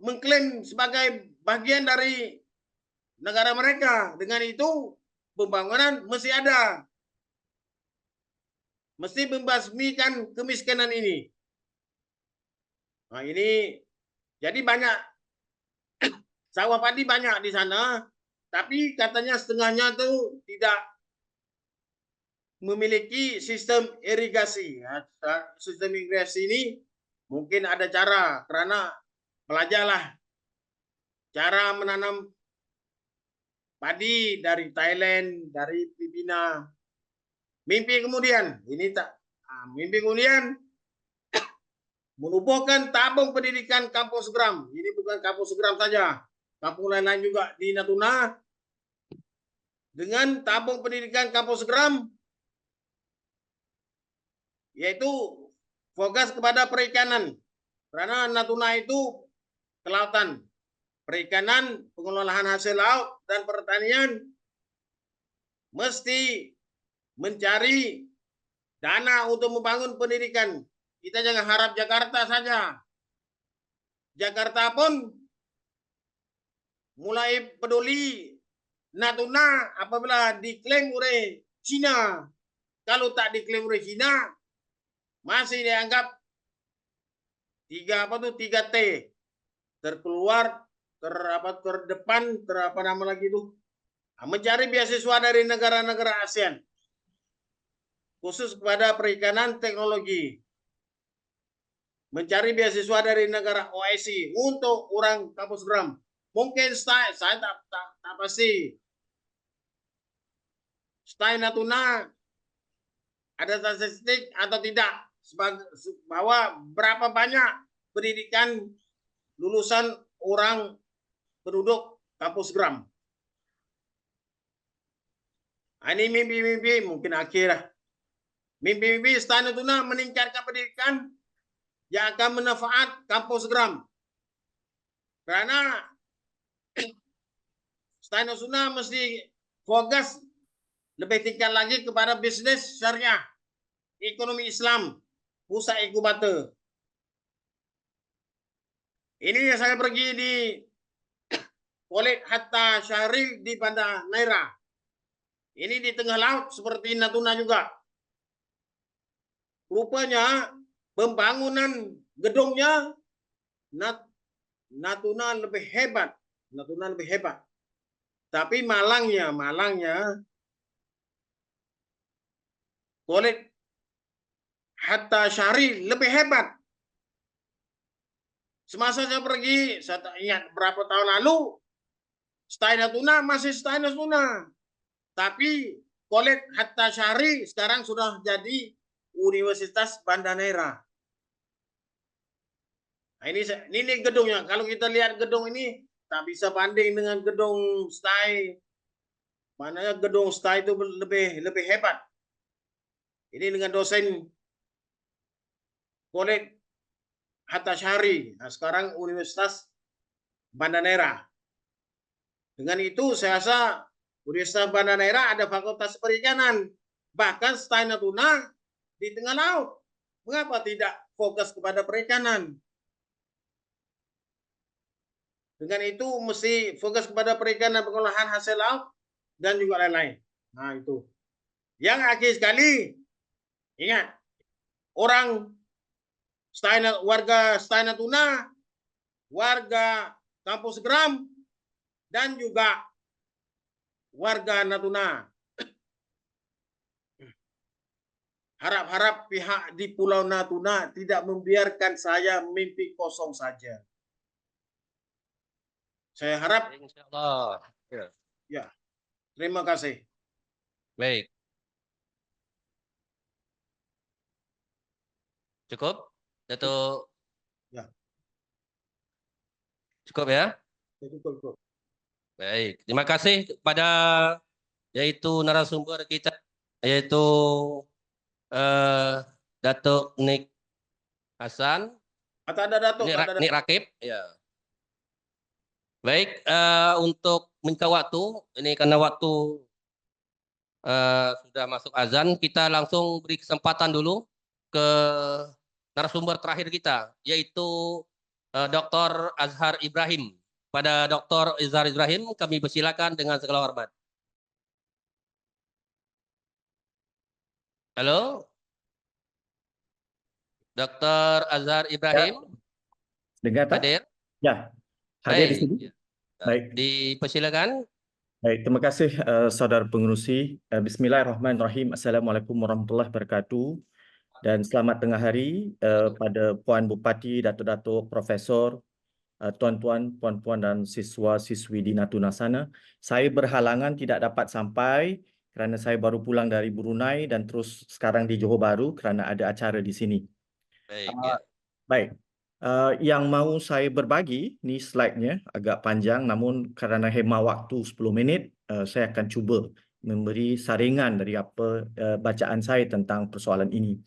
mengklaim sebagai bagian dari negara mereka. Dengan itu, pembangunan mesti ada. Mesti membasmikan kemiskinan ini. Nah ini, jadi banyak, sawah padi banyak di sana, tapi katanya setengahnya itu tidak memiliki sistem irigasi. Sistem irigasi ini mungkin ada cara, karena belajarlah cara menanam padi dari Thailand, dari Filipina. Mimpi kemudian, mimpi kemudian menubuhkan tabung pendidikan kampus Gram. Ini bukan kampus Gram saja, kampung lain-lain juga di Natuna. Dengan tabung pendidikan kampus Gram, yaitu fokus kepada perikanan. Karena Natuna itu kelautan. Perikanan, pengelolaan hasil laut, dan pertanian mesti mencari dana untuk membangun pendidikan. Kita jangan harap Jakarta saja. Jakarta pun mulai peduli Natuna apabila diklaim oleh Cina. Kalau tak diklaim oleh Cina, masih dianggap 3T. Terkeluar, terdepan, mencari beasiswa dari negara-negara ASEAN. Khusus kepada perikanan teknologi. Mencari beasiswa dari negara OIC untuk orang kampus Gram. Mungkin saya tak pasti. STAI Natuna ada statistik atau tidak bahwa berapa banyak pendidikan lulusan orang penduduk kampus Gram. Ini mimpi-mimpi mungkin akhirnya. Mimpi-mimpi STAI Natuna meningkatkan pendidikan yang akan bermanfaat kampus Gram. Karena STAI Natuna mesti fokus lebih tingkat lagi kepada bisnis syariah, ekonomi Islam, pusat inkubator. Ini saya pergi di College Hatta Syahrir di Banda Neira. Ini di tengah laut seperti Natuna juga. Rupanya pembangunan gedungnya Natuna lebih hebat. Tapi malangnya College Hatta Syahrir lebih hebat. Semasa saya pergi, saya tak ingat berapa tahun lalu, STAI Natuna masih STAI Natuna. Tapi College Hatta Syahrir sekarang sudah jadi Universitas Banda Neira. Nah, ini gedungnya. Kalau kita lihat gedung ini, tak bisa banding dengan gedung STAI maknanya gedung STA itu lebih hebat. Ini dengan dosen Kolej Hatta Syari, nah, sekarang Universitas Banda Neira. Dengan itu saya rasa Universitas Banda Neira ada fakultas perikanan, bahkan STA Natuna di tengah laut. Mengapa tidak fokus kepada perikanan? Dengan itu mesti fokus kepada perikanan, pengolahan hasil laut dan juga lain-lain. Nah itu. Yang akhir sekali, ingat, warga STA Natuna, warga Kampung Segeram, dan juga warga Natuna. Harap-harap pihak di Pulau Natuna tidak membiarkan saya mimpi kosong saja. Saya harap, Insyaallah. ya, terima kasih. Baik. Cukup, Datuk? Ya. Cukup ya? Cukup. Baik. Terima kasih kepada yaitu narasumber kita, yaitu Datuk Nik Hasan, Atau ada Datuk? Nik Rakib. Ya. Baik, untuk minta waktu, ini karena waktu sudah masuk azan, kita langsung beri kesempatan dulu ke narasumber terakhir kita, yaitu Dr. Azhar Ibrahim. Pada Dr. Azhar Ibrahim, kami persilakan dengan segala hormat. Halo, Dr. Azhar Ibrahim, Dengar tak? hadir? Ya, hadir di Baik. sini. Baik. Dipersilakan. Baik, terima kasih saudara pengerusi. Bismillahirrahmanirrahim. Assalamualaikum warahmatullahi wabarakatuh. Dan selamat tengah hari pada Puan Bupati, Datuk-Datuk, Profesor, tuan-tuan, puan-puan dan siswa-siswi di Natuna sana. Saya berhalangan tidak dapat sampai kerana saya baru pulang dari Brunei dan terus sekarang di Johor Bahru kerana ada acara di sini. Baik, ya. Baik. Yang mahu saya berbagi, ni slide-nya agak panjang namun kerana hema waktu 10 minit, saya akan cuba memberi saringan dari apa bacaan saya tentang persoalan ini.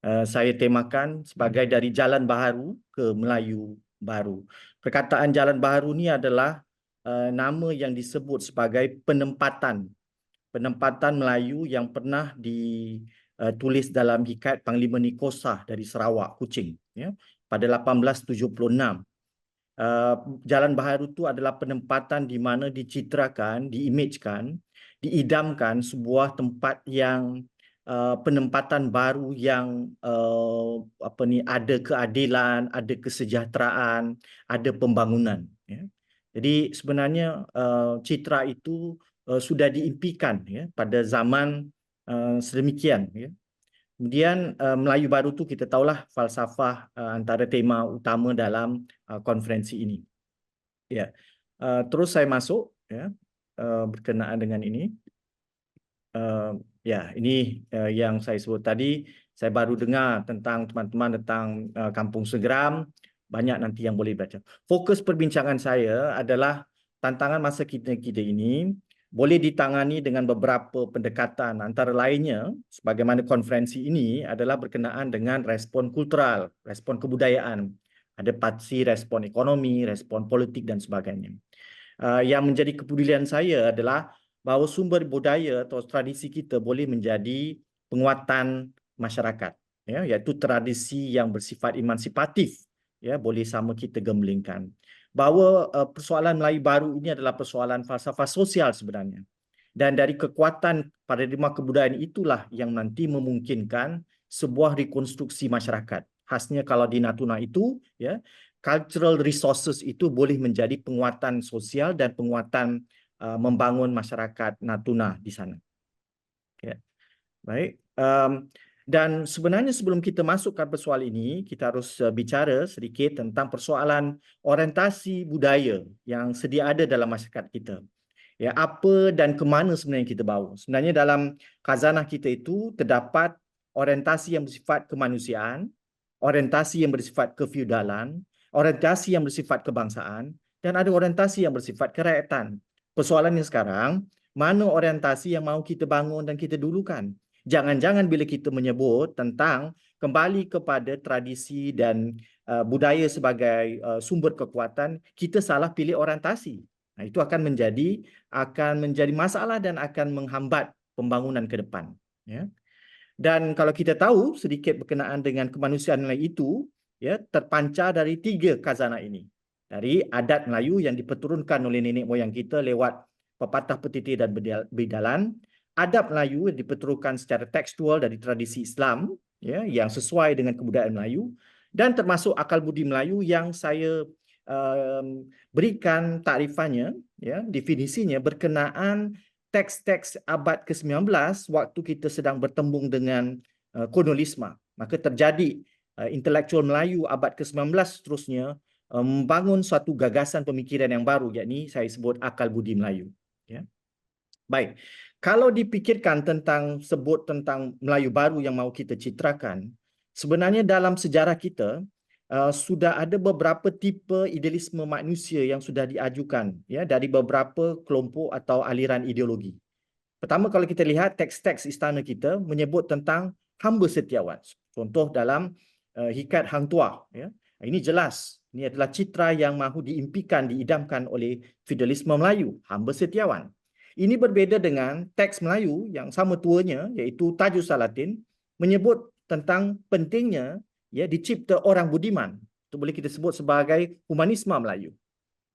Saya temakan sebagai dari Jalan Baharu ke Melayu Baru. Perkataan Jalan Baharu ni adalah nama yang disebut sebagai penempatan Melayu yang pernah ditulis dalam Hikayat Panglima Nikosah dari Sarawak, Kuching, ya, pada 1876. Jalan Baharu itu adalah penempatan di mana dicitrakan, diimejkan, diidamkan sebuah tempat yang penempatan baru yang ada keadilan, ada kesejahteraan, ada pembangunan. Ya. Jadi sebenarnya citra itu sudah diimpikan, ya, pada zaman sedemikian. Ya. Kemudian Melayu Baru tu kita tahulah falsafah antara tema utama dalam konferensi ini. Ya, terus saya masuk, ya, berkenaan dengan ini. Ya, ini yang saya sebut tadi. Saya baru dengar tentang teman-teman tentang Kampung Segeram. Banyak nanti yang boleh baca. Fokus perbincangan saya adalah tantangan masa kita ini boleh ditangani dengan beberapa pendekatan. Antara lainnya, sebagaimana konferensi ini adalah berkenaan dengan respon kultural, respon kebudayaan, adaptasi, respon ekonomi, respon politik dan sebagainya. Yang menjadi kepedulian saya adalah bahawa sumber budaya atau tradisi kita boleh menjadi penguatan masyarakat, ya, iaitu tradisi yang bersifat emansipatif, ya, boleh sama kita gemblengkan. Bahawa persoalan Melayu Baru ini adalah persoalan falsafah sosial sebenarnya. Dan dari kekuatan paradigma kebudayaan itulah yang nanti memungkinkan sebuah rekonstruksi masyarakat. Khasnya kalau di Natuna itu, ya, cultural resources itu boleh menjadi penguatan sosial dan penguatan membangun masyarakat Natuna di sana. Ya. Baik. Dan sebenarnya sebelum kita masuk ke persoalan ini, kita harus bicara sedikit tentang persoalan orientasi budaya yang sedia ada dalam masyarakat kita. Ya, apa dan ke mana sebenarnya kita bawa? Sebenarnya dalam khazanah kita itu terdapat orientasi yang bersifat kemanusiaan, orientasi yang bersifat kefeudalan, orientasi yang bersifat kebangsaan, dan ada orientasi yang bersifat kerakyatan. Persoalannya sekarang, mana orientasi yang mahu kita bangun dan kita dulukan. Jangan-jangan bila kita menyebut tentang kembali kepada tradisi dan budaya sebagai sumber kekuatan, kita salah pilih orientasi. Nah, itu akan menjadi masalah dan akan menghambat pembangunan ke depan. Ya. Dan kalau kita tahu sedikit berkenaan dengan kemanusiaan nilai itu, ya, terpancar dari 3 khazanah ini. Dari adat Melayu yang diperturunkan oleh nenek moyang kita lewat pepatah, petitir dan bidalan, adab Melayu yang diperturunkan secara tekstual dari tradisi Islam, ya, yang sesuai dengan kebudayaan Melayu, dan termasuk akal budi Melayu yang saya berikan takrifannya, ya, definisinya berkenaan teks-teks abad ke-19 waktu kita sedang bertembung dengan kolonialisme. Maka terjadi intelektual Melayu abad ke-19 seterusnya membangun suatu gagasan pemikiran yang baru, yakni saya sebut akal budi Melayu. Ya. Baik, kalau dipikirkan tentang Melayu baru yang mahu kita citrakan, sebenarnya dalam sejarah kita sudah ada beberapa tipe idealisme manusia yang sudah diajukan, ya, dari beberapa kelompok atau aliran ideologi. Pertama, kalau kita lihat teks-teks istana kita menyebut tentang hamba setiawan. Contoh dalam Hikayat Hang Tuah, ya. Ini jelas, ini adalah citra yang mahu diimpikan, diidamkan oleh feudalisme Melayu, hamba setiawan. Ini berbeza dengan teks Melayu yang sama tuanya, iaitu Tajus Salatin, menyebut tentang pentingnya, ya, dicipta orang budiman. Itu boleh kita sebut sebagai humanisme Melayu.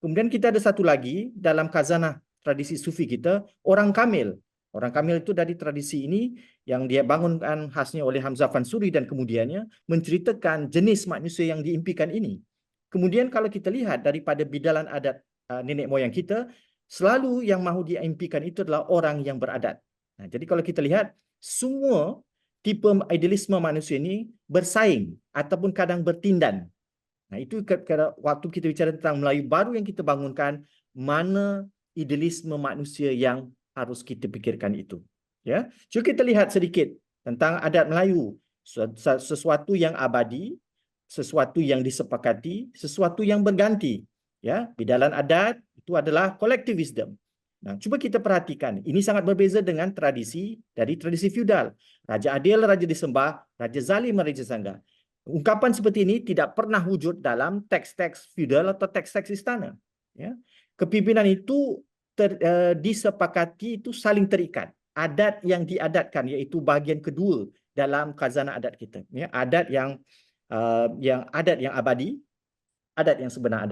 Kemudian kita ada satu lagi dalam khazanah tradisi sufi kita, orang kamil. Orang kamil itu dari tradisi ini yang dia bangunkan khasnya oleh Hamzah Fansuri dan kemudiannya menceritakan jenis manusia yang diimpikan ini. Kemudian kalau kita lihat daripada bidalan adat nenek moyang kita, selalu yang mahu diimpikan itu adalah orang yang beradat. Nah, jadi kalau kita lihat, semua tipe idealisme manusia ini bersaing ataupun kadang bertindan. Nah, itu waktu kita bicara tentang Melayu baru yang kita bangunkan, mana idealisme manusia yang harus kita pikirkan itu. Ya, cuba kita lihat sedikit tentang adat Melayu, sesuatu yang abadi, sesuatu yang disepakati, sesuatu yang berganti. Ya, bidalan adat itu adalah collective wisdom. Nah, cuba kita perhatikan, ini sangat berbeza dengan tradisi feudal. Raja adil, raja disembah, raja zalim, raja sangga. Ungkapan seperti ini tidak pernah wujud dalam teks-teks feudal atau teks-teks istana. Ya. Kepimpinan itu disepakati, itu saling terikat. Adat yang diadatkan, iaitu bahagian kedua dalam khazanah adat kita. Ya. Adat yang abadi, adat yang sebenar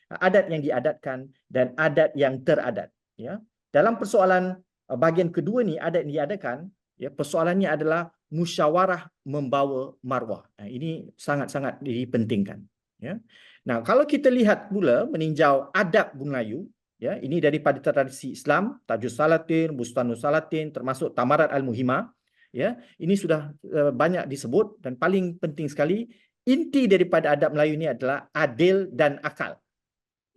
adat yang diadatkan, dan adat yang teradat. Ya. Dalam persoalan bahagian kedua ni, adat yang diadakan, ya, persoalannya adalah musyawarah membawa marwah. Nah, ini sangat-sangat dipentingkan. Ya. Nah, kalau kita lihat pula meninjau adab Melayu, ya, ini daripada tradisi Islam, Tajus Salatin, Bustanus Salatin, termasuk Tamarat Al-Muhimah. Ya, ini sudah banyak disebut dan paling penting sekali, inti daripada adab Melayu ini adalah adil dan akal.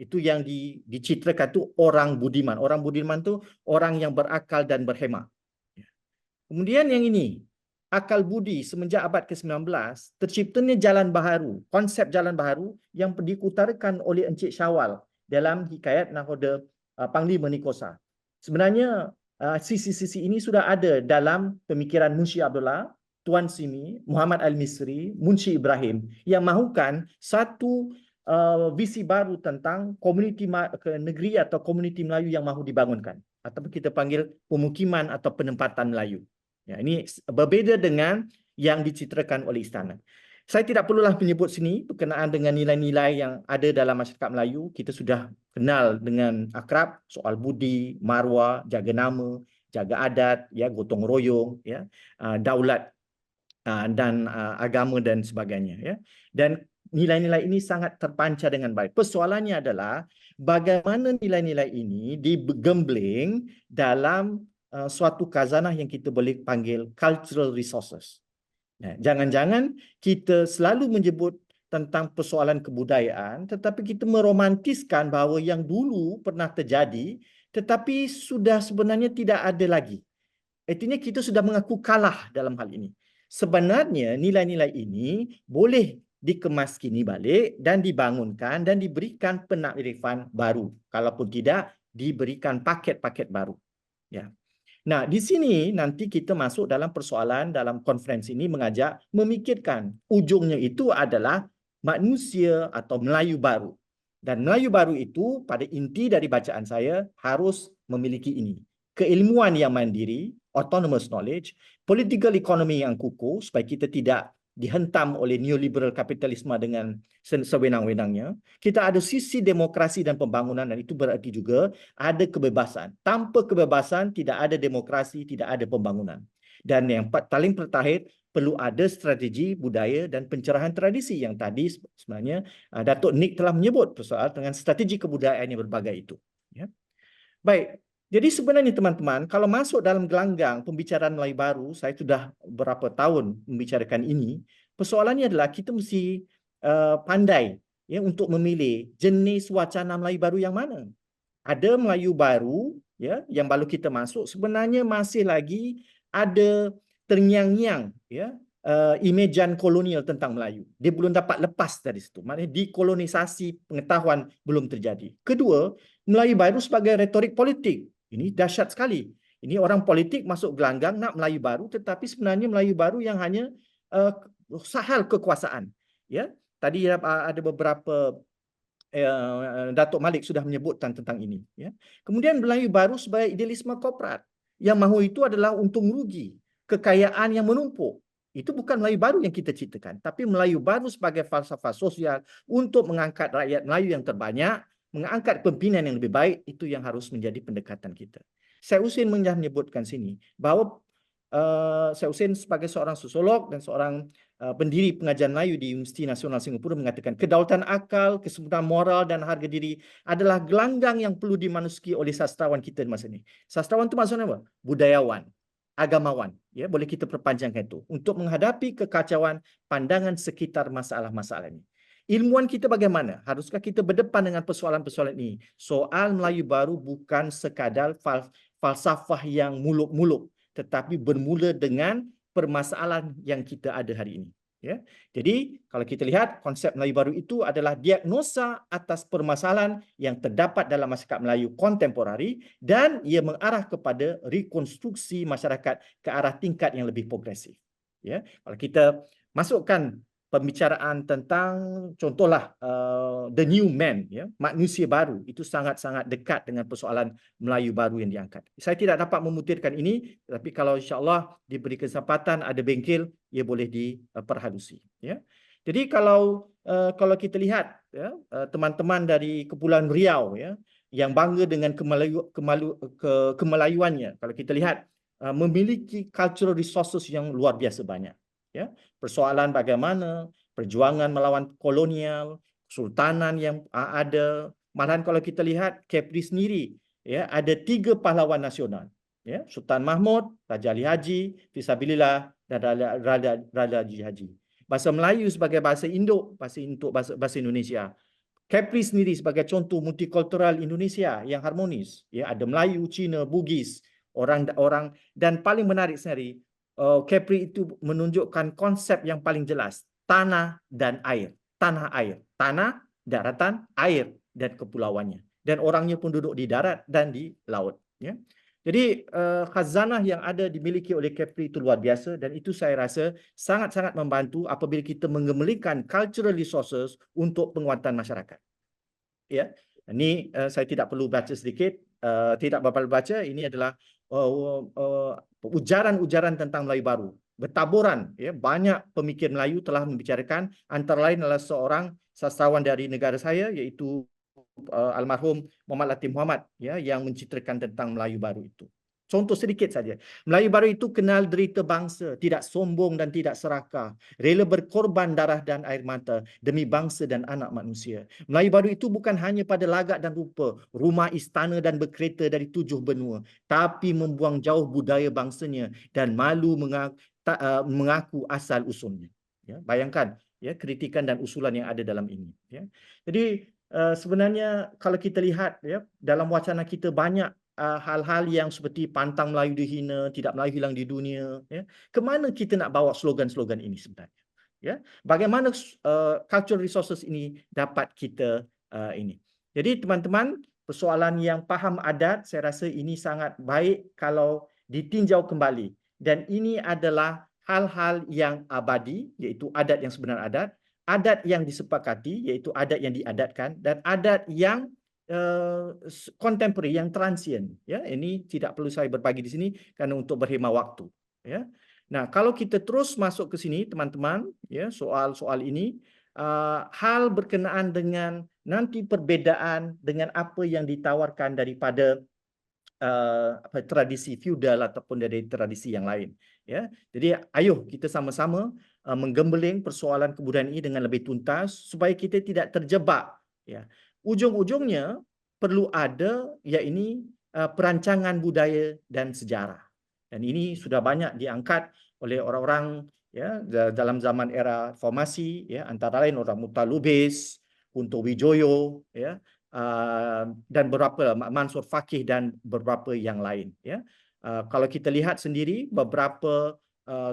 Itu yang dicitrakan tu orang budiman. Orang budiman tu orang yang berakal dan berhemah. Kemudian yang ini, akal budi semenjak abad ke-19, terciptanya jalan baharu, konsep jalan baharu yang diutarakan oleh Encik Syawal dalam Hikayat Nakhoda Panglima Nikosa. Sebenarnya sisi-sisi ini sudah ada dalam pemikiran Munshi Abdullah, Tuan Simi, Muhammad Al-Misri, Munshi Ibrahim yang mahukan satu visi baru tentang komuniti negeri atau komuniti Melayu yang mahu dibangunkan, atau kita panggil pemukiman atau penempatan Melayu. Ya, ini berbeza dengan yang dicitrakan oleh istana. Saya tidak perlulah menyebut sini berkenaan dengan nilai-nilai yang ada dalam masyarakat Melayu. Kita sudah kenal dengan akrab soal budi, marwah, jaga nama, jaga adat, ya, gotong royong, ya, daulat dan agama dan sebagainya. Ya. Dan nilai-nilai ini sangat terpancar dengan baik. Persoalannya adalah bagaimana nilai-nilai ini digembling dalam suatu khazanah yang kita boleh panggil cultural resources. Jangan-jangan kita selalu menyebut tentang persoalan kebudayaan, tetapi kita meromantiskan bahawa yang dulu pernah terjadi, tetapi sudah sebenarnya tidak ada lagi. Artinya kita sudah mengaku kalah dalam hal ini. Sebenarnya nilai-nilai ini boleh dikemas kini balik dan dibangunkan dan diberikan penakrifan baru. Kalaupun tidak, diberikan paket-paket baru. Ya. Nah, di sini nanti kita masuk dalam persoalan dalam konferensi ini mengajak memikirkan ujungnya itu adalah manusia atau Melayu baru. Dan Melayu baru itu pada inti dari bacaan saya harus memiliki ini. Keilmuan yang mandiri, autonomous knowledge, political economy yang kukuh supaya kita tidak dihentam oleh neoliberal kapitalisme dengan sewenang-wenangnya. Kita ada sisi demokrasi dan pembangunan dan itu berarti juga ada kebebasan. Tanpa kebebasan tidak ada demokrasi, tidak ada pembangunan. Dan yang paling terakhir perlu ada strategi budaya dan pencerahan tradisi yang tadi sebenarnya Datuk Nick telah menyebut persoalan dengan strategi kebudayaan yang berbagai itu. Ya. Baik, jadi sebenarnya teman-teman, kalau masuk dalam gelanggang pembicaraan Melayu baru, saya sudah berapa tahun membicarakan ini, persoalannya adalah kita mesti pandai ya untuk memilih jenis wacana Melayu baru yang mana. Ada Melayu baru ya yang baru kita masuk sebenarnya masih lagi ada terngiang-ngiang ya imejan kolonial tentang Melayu. Dia belum dapat lepas dari situ. Maknanya dekolonisasi pengetahuan belum terjadi. Kedua, Melayu baru sebagai retorik politik. Ini dahsyat sekali. Ini orang politik masuk gelanggang nak Melayu baru tetapi sebenarnya Melayu baru yang hanya hal kekuasaan. Ya. Tadi ada beberapa Datuk Malik sudah menyebutkan tentang ini. Ya. Kemudian Melayu baru sebagai idealisme korporat. Yang mahu itu adalah untung rugi, kekayaan yang menumpuk. Itu bukan Melayu baru yang kita ciptakan. Tapi Melayu baru sebagai falsafah sosial untuk mengangkat rakyat Melayu yang terbanyak, mengangkat pimpinan yang lebih baik, itu yang harus menjadi pendekatan kita. Syekh Husin menyebutkan sini bahawa Syekh Husin sebagai seorang sosiolog dan seorang pendiri pengajian Melayu di Universiti Nasional Singapura mengatakan kedaulatan akal, kesempurnaan moral dan harga diri adalah gelanggang yang perlu dimasuki oleh sastrawan kita di masa ini. Sastrawan itu maksudnya apa? Budayawan, agamawan. Ya, boleh kita perpanjangkan itu untuk menghadapi kekacauan pandangan sekitar masalah-masalah ini. Ilmuwan kita bagaimana? Haruskah kita berdepan dengan persoalan-persoalan ini? Soal Melayu baru bukan sekadar falsafah yang muluk-muluk, tetapi bermula dengan permasalahan yang kita ada hari ini. Ya. Jadi kalau kita lihat konsep Melayu baru itu adalah diagnosa atas permasalahan yang terdapat dalam masyarakat Melayu kontemporari dan ia mengarah kepada rekonstruksi masyarakat ke arah tingkat yang lebih progresif. Ya. Kalau kita masukkan pembicaraan tentang contohlah the new man, ya, manusia baru, itu sangat-sangat dekat dengan persoalan Melayu baru yang diangkat. Saya tidak dapat memutirkan ini, tapi kalau insya-Allah diberi kesempatan ada bengkel, ia boleh diperhalusi. Ya. Jadi kalau kita lihat ya, teman-teman dari Kepulauan Riau ya, yang bangga dengan kemelayuannya, kalau kita lihat memiliki cultural resources yang luar biasa banyak. Ya, persoalan bagaimana perjuangan melawan kolonial, kesultanan yang ada. Malahan kalau kita lihat Kepri sendiri, ya ada 3 pahlawan nasional, ya Sultan Mahmud, Raja Ali Haji, Fisabilillah dan Raja Ali Haji. Bahasa Melayu sebagai bahasa induk, bahasa Indonesia. Kepri sendiri sebagai contoh multikultural Indonesia yang harmonis, ya ada Melayu, Cina, Bugis, orang dan paling menarik sendiri. Kepri itu menunjukkan konsep yang paling jelas, tanah dan air, tanah air, tanah, daratan, air dan kepulauannya, dan orangnya pun duduk di darat dan di laut. Ya. Jadi khazanah yang ada dimiliki oleh Kepri itu luar biasa dan itu saya rasa sangat-sangat membantu apabila kita mengemelikan cultural resources untuk penguatan masyarakat. Ya, ini saya tidak perlu baca sedikit, tidak perlu baca. Ini adalah ujaran-ujaran tentang Melayu baru. Bertaburan, ya, banyak pemikir Melayu telah membicarakan, antara lain adalah seorang sastrawan dari negara saya, iaitu almarhum Muhammad Latif Muhammad, ya, yang mencitrakan tentang Melayu baru itu. Contoh sedikit saja. Melayu baru itu kenal derita bangsa, tidak sombong dan tidak serakah, rela berkorban darah dan air mata demi bangsa dan anak manusia. Melayu baru itu bukan hanya pada lagak dan rupa, rumah istana dan berkereta dari 7 benua, tapi membuang jauh budaya bangsanya dan malu mengaku asal usulnya. Ya, bayangkan ya kritikan dan usulan yang ada dalam ini. Ya. Jadi sebenarnya kalau kita lihat ya dalam wacana kita banyak hal-hal yang seperti pantang Melayu dihina, tidak Melayu hilang di dunia. Ya. Kemana kita nak bawa slogan-slogan ini sebenarnya? Ya. Bagaimana cultural resources ini dapat kita ini? Jadi teman-teman, persoalan yang faham adat, saya rasa ini sangat baik kalau ditinjau kembali. Dan ini adalah hal-hal yang abadi, iaitu adat yang sebenar adat yang disepakati, iaitu adat yang diadatkan, dan adat yang contemporary, yang transient. Ya, ini tidak perlu saya berbagi di sini karena untuk berhemat waktu. Ya. Nah, kalau kita terus masuk ke sini, teman-teman, ya, soal-soal ini, hal berkenaan dengan nanti perbedaan dengan apa yang ditawarkan daripada tradisi feudal ataupun dari tradisi yang lain. Ya, jadi ayo kita sama-sama menggembeling persoalan kebudayaan ini dengan lebih tuntas supaya kita tidak terjebak. Ya, ujung-ujungnya perlu ada, yakni perancangan budaya dan sejarah. Dan ini sudah banyak diangkat oleh orang-orang ya dalam zaman era formasi, ya, antara lain orang Mutalubis, Kunto Wijoyo, ya, dan beberapa Mansur Fakih dan beberapa yang lain. Ya, kalau kita lihat sendiri beberapa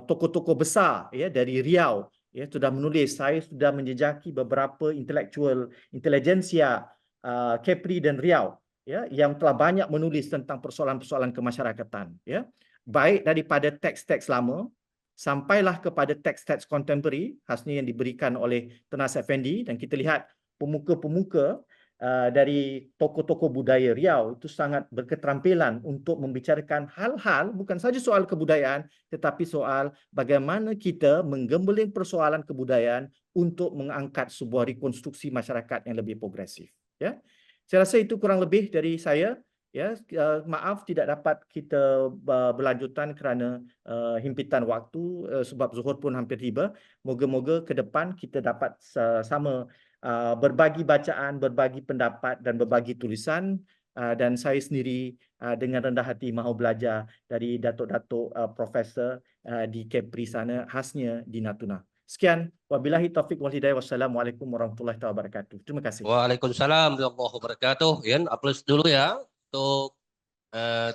tokoh-tokoh besar ya dari Riau ya sudah menulis. Saya sudah menjejaki beberapa intelektual intelijensia Kepri dan Riau ya yang telah banyak menulis tentang persoalan-persoalan kemasyarakatan ya, baik daripada teks-teks lama sampailah kepada teks-teks kontemporari khasnya yang diberikan oleh Tenas Effendi, dan kita lihat pemuka-pemuka dari tokoh-tokoh budaya Riau itu sangat berketerampilan untuk membicarakan hal-hal bukan saja soal kebudayaan tetapi soal bagaimana kita menggembeling persoalan kebudayaan untuk mengangkat sebuah rekonstruksi masyarakat yang lebih progresif. Ya, saya rasa itu kurang lebih dari saya. Ya, maaf tidak dapat kita berlanjutan kerana himpitan waktu sebab zuhur pun hampir tiba. Moga-moga ke depan kita dapat sama berbagi bacaan, berbagi pendapat dan berbagi tulisan, dan saya sendiri dengan rendah hati mahu belajar dari datuk-datuk profesor di Kepri sana, khasnya di Natuna. Sekian, wabillahi taufik wal hidayah, wassalamualaikum warahmatullahi wabarakatuh. Terima kasih. Waalaikumsalam warahmatullahi wabarakatuh. Yan, aplaus dulu ya untuk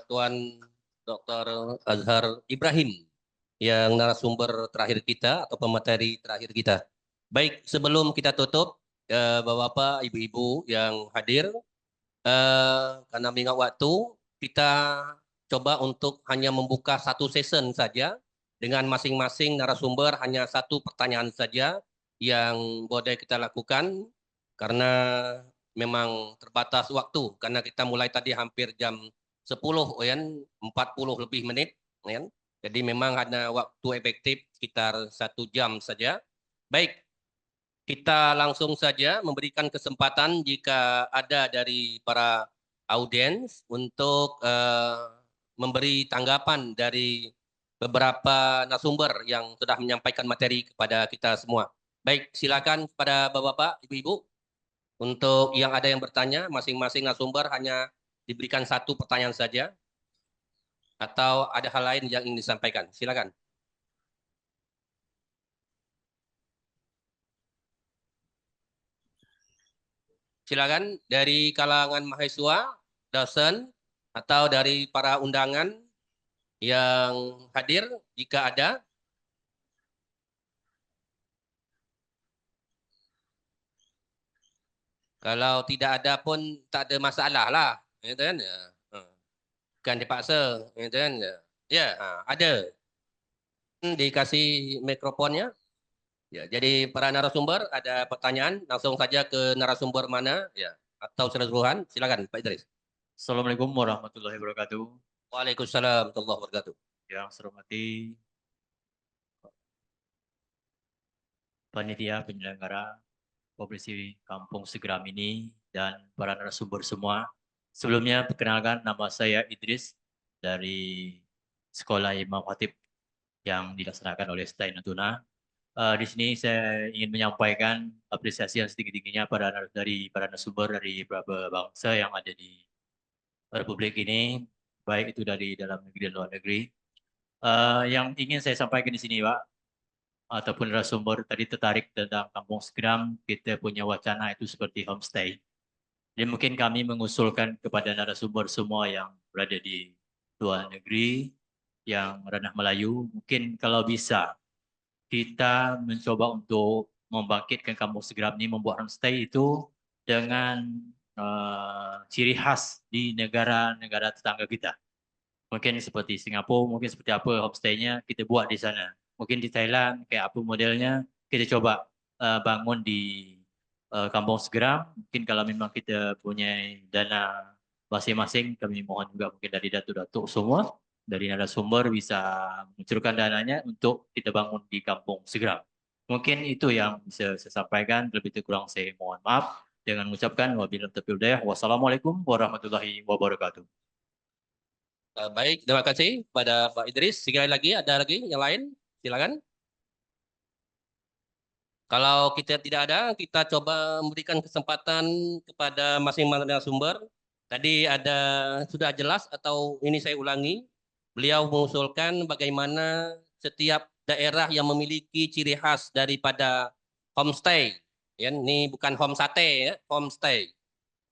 Tuan Dr. Azhar Ibrahim yang narasumber terakhir kita atau pemateri terakhir kita. Baik, sebelum kita tutup, Bapak-bapak, Ibu-ibu yang hadir, karena mengingat waktu, kita coba untuk hanya membuka satu session saja dengan masing-masing narasumber hanya satu pertanyaan saja yang boleh kita lakukan karena memang terbatas waktu karena kita mulai tadi hampir jam 10 kan 40 lebih menit kan. Jadi memang ada waktu efektif sekitar 1 jam saja. Baik, kita langsung saja memberikan kesempatan jika ada dari para audiens untuk memberi tanggapan dari beberapa narasumber yang sudah menyampaikan materi kepada kita semua. Baik, silakan kepada Bapak-bapak, Ibu-ibu. Untuk yang ada yang bertanya, masing-masing narasumber hanya diberikan satu pertanyaan saja. Atau ada hal lain yang ingin disampaikan. Silakan. Silakan dari kalangan mahasiswa, dosen, atau dari para undangan yang hadir jika ada. Kalau tidak ada pun tak ada masalah lah, gitu kan? Ya. Bukan dipaksa, gitu kan? Ya, ada. Dikasih mikrofonnya. Ya, jadi para narasumber ada pertanyaan langsung saja ke narasumber mana ya atau keseluruhan, silakan Pak Idris. Assalamualaikum warahmatullahi wabarakatuh. Waalaikumsalam warahmatullahi wabarakatuh. Yang saya hormati panitia penyelenggara Koperasi Kampung Segeram ini dan para narasumber semua. Sebelumnya perkenalkan, nama saya Idris dari Sekolah Imam Khatib yang dilaksanakan oleh STAI Natuna. Di sini saya ingin menyampaikan apresiasi yang setinggi-tingginya dari para narasumber dari beberapa bangsa yang ada di Republik ini, baik itu dari dalam negeri dan luar negeri. Yang ingin saya sampaikan di sini, Pak, ataupun narasumber tadi tertarik tentang Kampung Segeram, kita punya wacana itu seperti homestay. Jadi mungkin kami mengusulkan kepada narasumber semua yang berada di luar negeri, yang ranah Melayu, mungkin kalau bisa kita mencoba untuk membangkitkan Kampung Segeram ini, membuat homestay itu dengan ciri khas di negara-negara tetangga kita. Mungkin seperti Singapura, mungkin seperti apa homestay-nya kita buat di sana. Mungkin di Thailand kayak apa modelnya kita coba bangun di Kampung Segeram. Mungkin kalau memang kita punya dana masing-masing, kami mohon juga mungkin dari datuk-datuk semua dari narasumber bisa mengucurkan dananya untuk kita bangun di Kampung Segeram. Mungkin itu yang bisa saya sampaikan. Lebih kurang saya mohon maaf dengan mengucapkan wabillahi taufiq wal hidayah. Wassalamualaikum warahmatullahi wabarakatuh. Baik, terima kasih pada Pak Idris. Sekali lagi, ada lagi yang lain? Silakan. Kalau kita tidak ada, kita coba memberikan kesempatan kepada masing-masing narasumber. Tadi sudah jelas atau ini saya ulangi. Beliau mengusulkan bagaimana setiap daerah yang memiliki ciri khas daripada homestay. Ya, ini bukan home sate ya, homestay.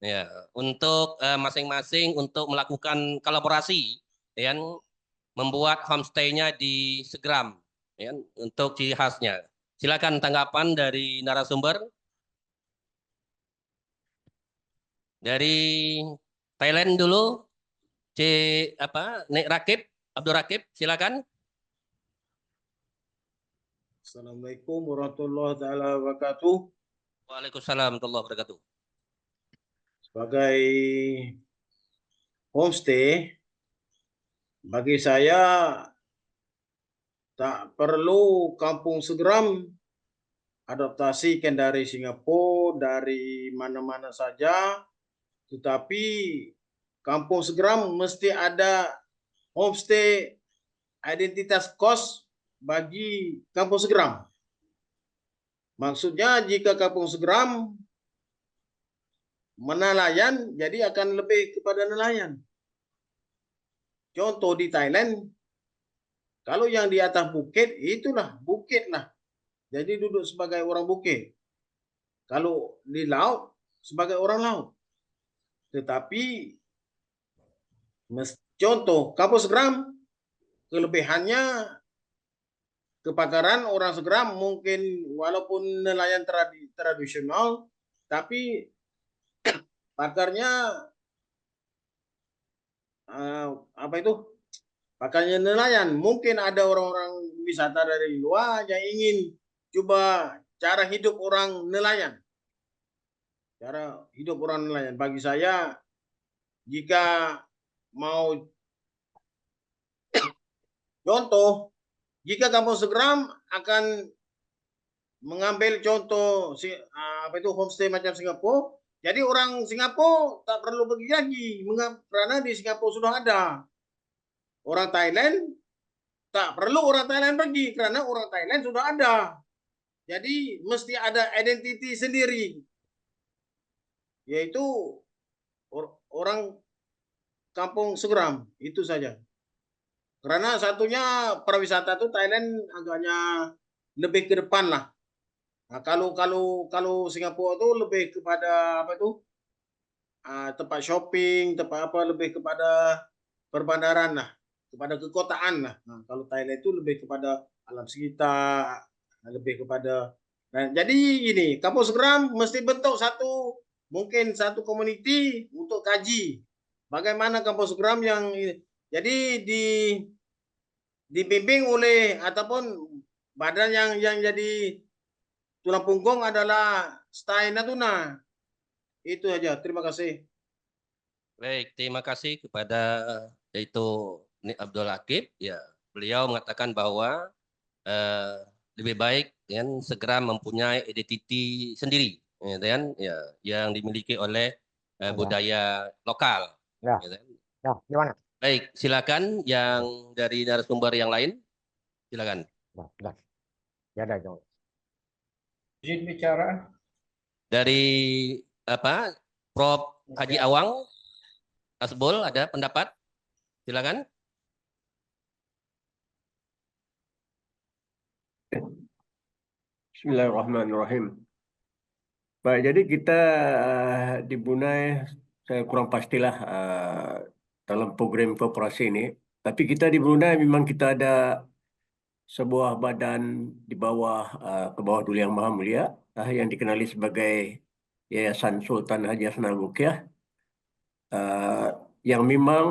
Ya, untuk masing-masing untuk melakukan kolaborasi, ya, membuat homestay-nya di Segeram, ya, untuk ciri khasnya. Silakan tanggapan dari narasumber. Dari Thailand dulu, Nek Rakib, Abdul Rakib, silakan. Assalamualaikum warahmatullahi wabarakatuh. Waalaikumsalam warahmatullahi wabarakatuh. Sebagai homestay, bagi saya tak perlu Kampung Segeram adaptasikan dari Singapura, dari mana-mana saja, tetapi Kampung Segeram mesti ada homestay identitas kos bagi Kampung Segeram. Maksudnya jika Kampung Segeram menelayan, jadi akan lebih kepada nelayan. Contoh di Thailand, kalau yang di atas bukit, itulah bukit lah. Jadi duduk sebagai orang bukit. Kalau di laut, sebagai orang laut. Tetapi, contoh, Kampung Segeram, kelebihannya kepakaran orang Segeram mungkin walaupun nelayan tradisional, tapi pakarnya pakarnya nelayan. Mungkin ada orang-orang wisata dari luar yang ingin coba cara hidup orang nelayan. Cara hidup orang nelayan. Bagi saya, jika mau contoh, jika Kampung Segeram akan mengambil contoh homestay macam Singapura, jadi orang Singapura tak perlu pergi lagi karena di Singapura sudah ada. Orang Thailand tak perlu orang Thailand pergi karena orang Thailand sudah ada. Jadi mesti ada identiti sendiri, yaitu orang Kampung Segeram. Itu saja. Karena satunya pariwisata itu Thailand agaknya lebih ke depan lah. Nah, kalau Singapura itu lebih kepada tempat shopping, tempat lebih kepada perbandaran lah, kepada kekotaan lah. Nah, kalau Thailand itu lebih kepada alam sekitar, lebih kepada. Nah, jadi ini Kampung Segeram mesti bentuk mungkin satu community untuk kaji bagaimana Kampung Segeram yang jadi dibimbing oleh ataupun badan yang jadi tulang punggung adalah Stai Natuna. Itu aja. Terima kasih. Baik, terima kasih kepada yaitu Nik Abdul Rakib. Ya, beliau mengatakan bahwa lebih baik kan segera mempunyai identiti sendiri, ya, kan? Ya, yang dimiliki oleh budaya lokal. Ya. Ya, kan? Ya, gimana? Baik, silakan yang dari narasumber yang lain, silakan. Nah, ya ada jawab. Izin bicara. Dari Prof. Haji Awang, Asbul, ada pendapat? Silakan. Bismillahirrahmanirrahim. Baik, jadi kita di Brunei, saya kurang pastilah dalam program koperasi ini. Tapi kita di Brunei memang kita ada sebuah badan di bawah ke bawah Duli Yang Maha Mulia yang dikenali sebagai Yayasan Sultan Haji Hasanal Bolkiah, yang memang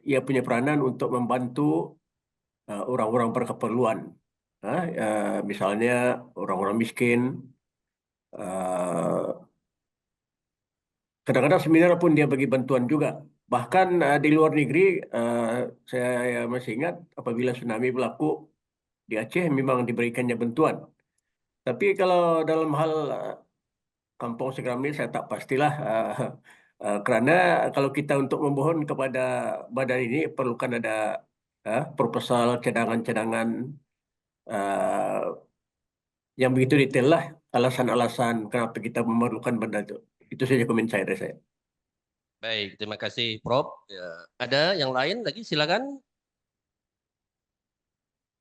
ia punya peranan untuk membantu orang-orang berkeperluan. Misalnya orang-orang miskin. Kadang-kadang seminar pun dia bagi bantuan juga. Bahkan di luar negeri, saya masih ingat apabila tsunami berlaku di Aceh memang diberikannya bantuan. Tapi kalau dalam hal Kampung Segram ini saya tak pastilah. Kerana kalau kita untuk memohon kepada badan ini perlukan ada proposal cadangan-cadangan yang begitu detail lah, alasan-alasan kenapa kita memerlukan benda itu. Itu saja komen saya dari saya. Baik, terima kasih Prof. Ya, ada yang lain lagi silakan.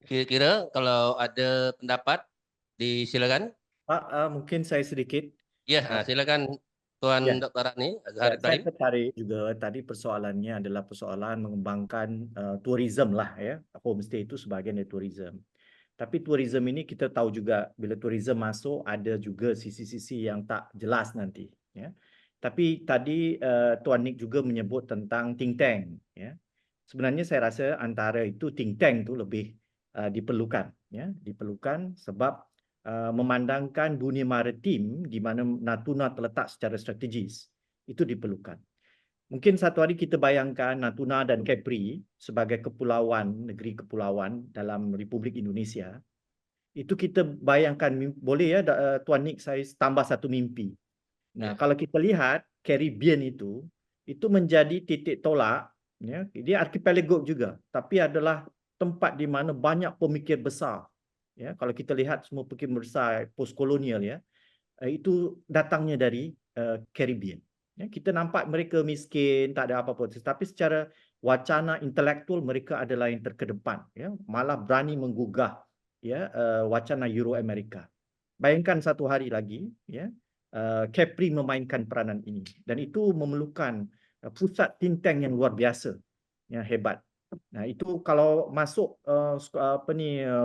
Kira-kira kalau ada pendapat disilakan. Pak, mungkin saya sedikit. Ya, silakan Tuan Ya. Dr. Rani Saya Azhar Ibrahim. tertarik juga tadi persoalannya adalah persoalan mengembangkan tourism lah ya. Homestay itu sebahagian dari tourism. Tapi tourism ini kita tahu juga bila tourism masuk ada juga sisi-sisi yang tak jelas nanti ya. Tapi tadi Tuan Nick juga menyebut tentang think tank ya. Sebenarnya saya rasa antara itu think tank tu lebih diperlukan ya, diperlukan sebab memandangkan dunia maritim di mana Natuna terletak secara strategis itu diperlukan. Mungkin satu hari kita bayangkan Natuna dan Kepri sebagai kepulauan, negeri kepulauan dalam Republik Indonesia. Itu kita bayangkan, boleh ya Tuan Nick saya tambah satu mimpi. Nah, kalau kita lihat Caribbean itu menjadi titik tolak, ya, dia archipelago juga, tapi adalah tempat di mana banyak pemikir besar. Ya, kalau kita lihat semua pemikir besar postkolonial ya, itu datangnya dari Caribbean. Ya, kita nampak mereka miskin, tak ada apa-apa, tetapi secara wacana intelektual mereka adalah yang terkedepan, ya, malah berani menggugah ya wacana Euro Amerika. Bayangkan satu hari lagi ya, Kepri memainkan peranan ini dan itu memerlukan pusat think tank yang luar biasa, yang hebat. Nah, itu kalau masuk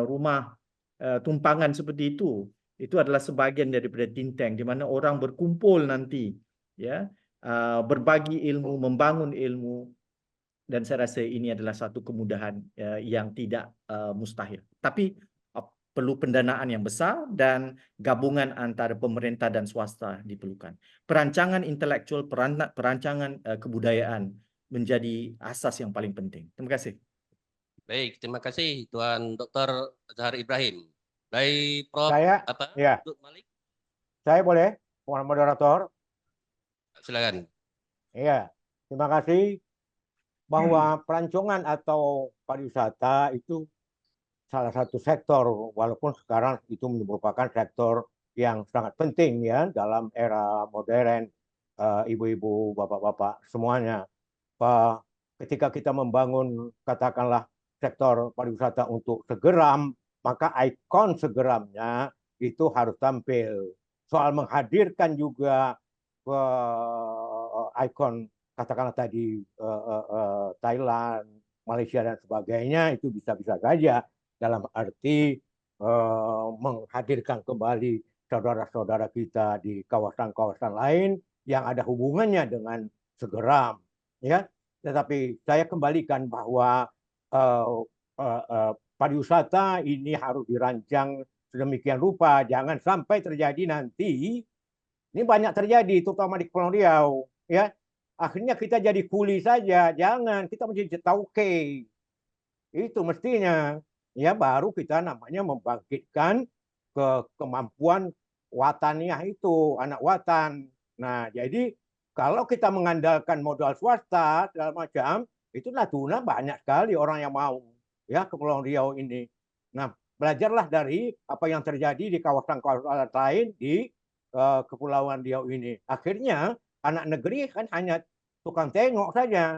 rumah tumpangan seperti itu adalah sebahagian daripada think tank di mana orang berkumpul nanti ya, berbagi ilmu, membangun ilmu, dan saya rasa ini adalah satu kemudahan yang tidak mustahil. Tapi perlu pendanaan yang besar dan gabungan antara pemerintah dan swasta diperlukan. Perancangan intelektual, perancangan kebudayaan menjadi asas yang paling penting. Terima kasih. Baik, terima kasih Tuan Dr. Azhar Ibrahim. Baik, Prof. Saya, ya. Abdul Malik. Saya boleh, Tuan Moderator? Silakan. Iya, terima kasih. Bahwa pelancongan atau pariwisata itu salah satu sektor, walaupun sekarang itu merupakan sektor yang sangat penting ya dalam era modern, ibu-ibu, bapak-bapak semuanya. Ketika kita membangun katakanlah sektor pariwisata untuk Segeram, maka ikon Segeramnya itu harus tampil. Soal menghadirkan juga ikon katakanlah tadi Thailand, Malaysia dan sebagainya itu bisa-bisa saja dalam arti menghadirkan kembali saudara-saudara kita di kawasan-kawasan lain yang ada hubungannya dengan Segeram, ya. Tetapi saya kembalikan bahwa pariwisata ini harus dirancang sedemikian rupa, jangan sampai terjadi nanti, ini banyak terjadi terutama di Kepulauan Riau, ya. Akhirnya kita jadi kuli saja, jangan, kita menjadi tauke. Itu mestinya, ya, baru kita namanya membangkitkan kemampuan wataniah itu, anak watan. Nah, jadi kalau kita mengandalkan modal swasta segala macam, itu Natuna banyak sekali orang yang mau ya Kepulauan Riau ini. Nah, belajarlah dari apa yang terjadi di kawasan-kawasan lain di Kepulauan Riau ini. Akhirnya anak negeri kan hanya tukang tengok saja.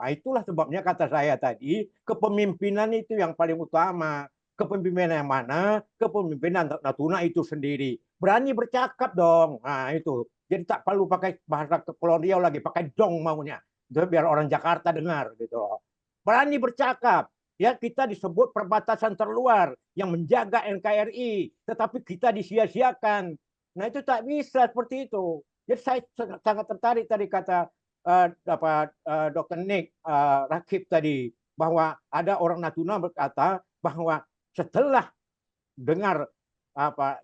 Itulah sebabnya kata saya tadi, kepemimpinan itu yang paling utama. Kepemimpinan yang mana? Kepemimpinan Natuna itu sendiri. Berani bercakap dong. Nah, itu. Jadi tak perlu pakai bahasa Kepulauan Riau lagi, pakai dong maunya. Biar orang Jakarta dengar gitu loh. Berani bercakap. Ya, kita disebut perbatasan terluar yang menjaga NKRI, tetapi kita disia-siakan. Nah, itu tak bisa seperti itu. Jadi saya sangat tertarik tadi kata Dr. Nick Rakib tadi, bahwa ada orang Natuna berkata bahwa setelah dengar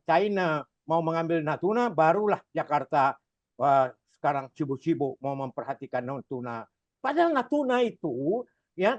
China mau mengambil Natuna, barulah Jakarta sekarang sibuk-sibuk mau memperhatikan Natuna. Padahal Natuna itu ya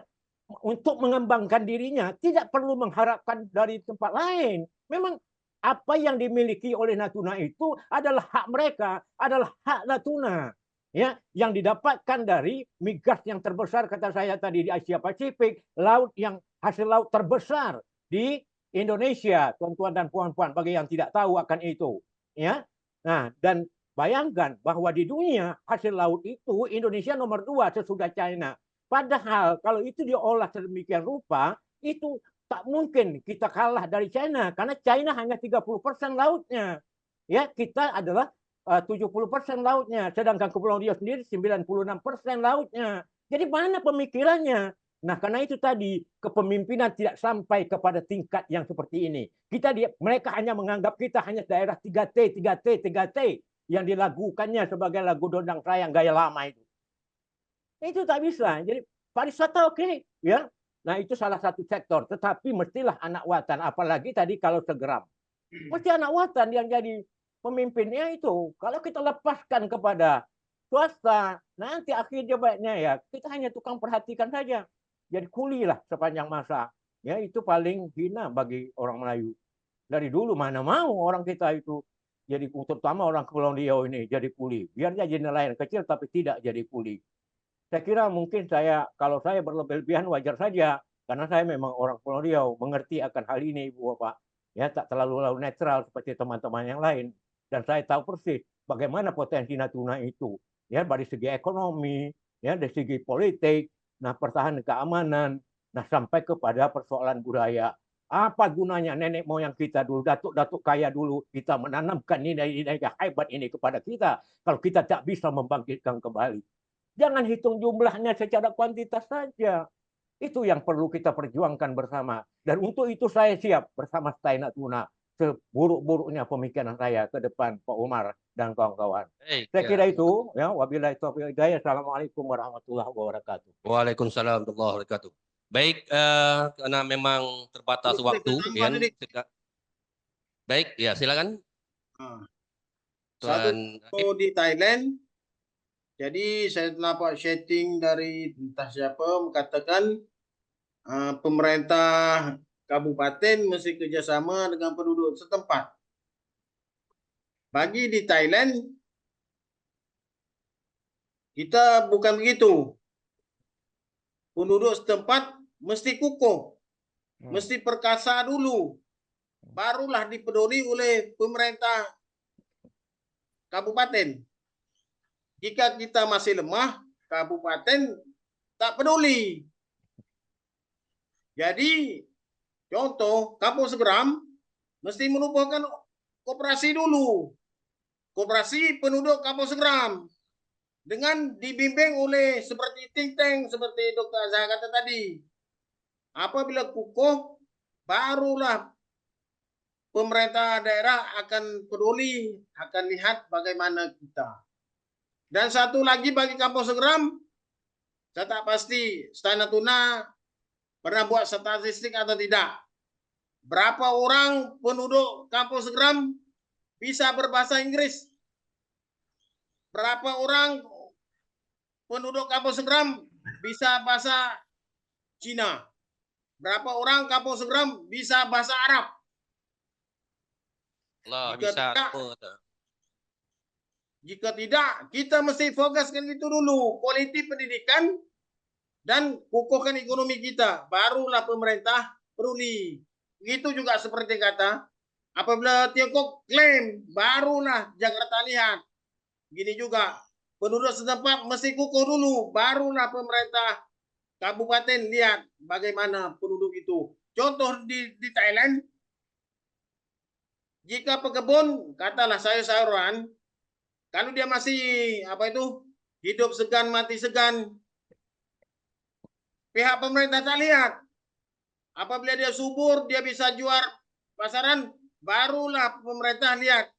untuk mengembangkan dirinya tidak perlu mengharapkan dari tempat lain. Memang apa yang dimiliki oleh Natuna itu adalah hak mereka, adalah hak Natuna. Ya, yang didapatkan dari migas yang terbesar, kata saya tadi, di Asia Pasifik, laut yang hasil laut terbesar di Indonesia, tuan-tuan dan puan-puan, bagi yang tidak tahu akan itu. Ya, nah, dan bayangkan bahwa di dunia hasil laut itu Indonesia nomor 2 sesudah China. Padahal kalau itu diolah sedemikian rupa, itu tak mungkin kita kalah dari China, karena China hanya 30% lautnya. Ya, kita adalah 70% lautnya, sedangkan Kepulauan Riau sendiri 96% lautnya. Jadi mana pemikirannya? Nah, karena itu tadi kepemimpinan tidak sampai kepada tingkat yang seperti ini. Mereka hanya menganggap kita hanya daerah 3T, 3T, 3T yang dilakukannya sebagai lagu dondang sayang gaya lama itu. Itu tak bisa. Jadi pariwisata oke, ya. Nah, itu salah satu sektor, tetapi mestilah anak watan, apalagi tadi kalau segeram. Mesti anak watan yang jadi pemimpinnya itu. Kalau kita lepaskan kepada swasta, nanti akhirnya baiknya ya kita hanya tukang perhatikan saja. Jadi kuli lah sepanjang masa. Ya, itu paling hina bagi orang Melayu. Dari dulu mana mau orang kita itu jadi, terutama orang Kepulauan Riau ini jadi kuli. Biar jadi nelayan kecil tapi tidak jadi kuli. Saya kira mungkin kalau saya berlebihan wajar saja, karena saya memang orang Kepulauan Riau, mengerti akan hal ini, Ibu Bapak. Ya, tak terlalu netral seperti teman-teman yang lain. Dan saya tahu persis bagaimana potensi Natuna itu. Ya, dari segi ekonomi, ya, dari segi politik, nah pertahanan keamanan, nah sampai kepada persoalan budaya. Apa gunanya nenek moyang kita dulu, datuk-datuk kaya dulu, kita menanamkan nilai-nilai hebat ini kepada kita, kalau kita tak bisa membangkitkan kembali. Jangan hitung jumlahnya secara kuantitas saja. Itu yang perlu kita perjuangkan bersama. Dan untuk itu saya siap bersama Stai Natuna, seburuk-buruknya pemikiran saya ke depan, Pak Umar dan kawan-kawan. Saya kira itu, ya, wabillahi taufiq wal hidayah. Assalamualaikum warahmatullahi wabarakatuh. Waalaikumsalam warahmatullahi wabarakatuh. Baik, karena memang terbatas waktu, ya. Baik, ya silakan. Satu di Thailand. Jadi saya nampak chatting dari entah siapa mengatakan pemerintah kabupaten mesti kerjasama dengan penduduk setempat. Bagi di Thailand, kita bukan begitu. Penduduk setempat mesti kukuh, mesti perkasa dulu, barulah dipeduli oleh pemerintah kabupaten. Jika kita masih lemah, kabupaten tak peduli. Jadi, contoh, Kampung Segeram mesti merupakan koperasi dulu. Koperasi penduduk Kampung Segeram. Dengan dibimbing oleh seperti think tank, seperti Dr. Azhar kata tadi. Apabila kukuh, barulah pemerintah daerah akan peduli, akan lihat bagaimana kita. Dan satu lagi bagi Kampung Segeram, saya tak pasti Stai Natuna pernah buat statistik atau tidak. Berapa orang penduduk Kampung Segeram bisa berbahasa Inggris? Berapa orang penduduk Kampung Segeram bisa bahasa Cina? Berapa orang Kampung Segeram bisa bahasa Arab? Jika tidak, kita mesti fokuskan itu dulu. Kualitas pendidikan dan kukuhkan ekonomi kita. Barulah pemerintah peduli. Begitu juga seperti kata, apabila Tiongkok klaim, barulah Jakarta lihat. Gini juga, penduduk setempat mesti kukuh dulu. Barulah pemerintah kabupaten lihat bagaimana penduduk itu. Contoh di Thailand, jika pekebun, katalah sayur-sayuran, kalau dia masih hidup segan mati segan, pihak pemerintah tak lihat. Apabila dia subur, dia bisa jual pasaran, barulah pemerintah lihat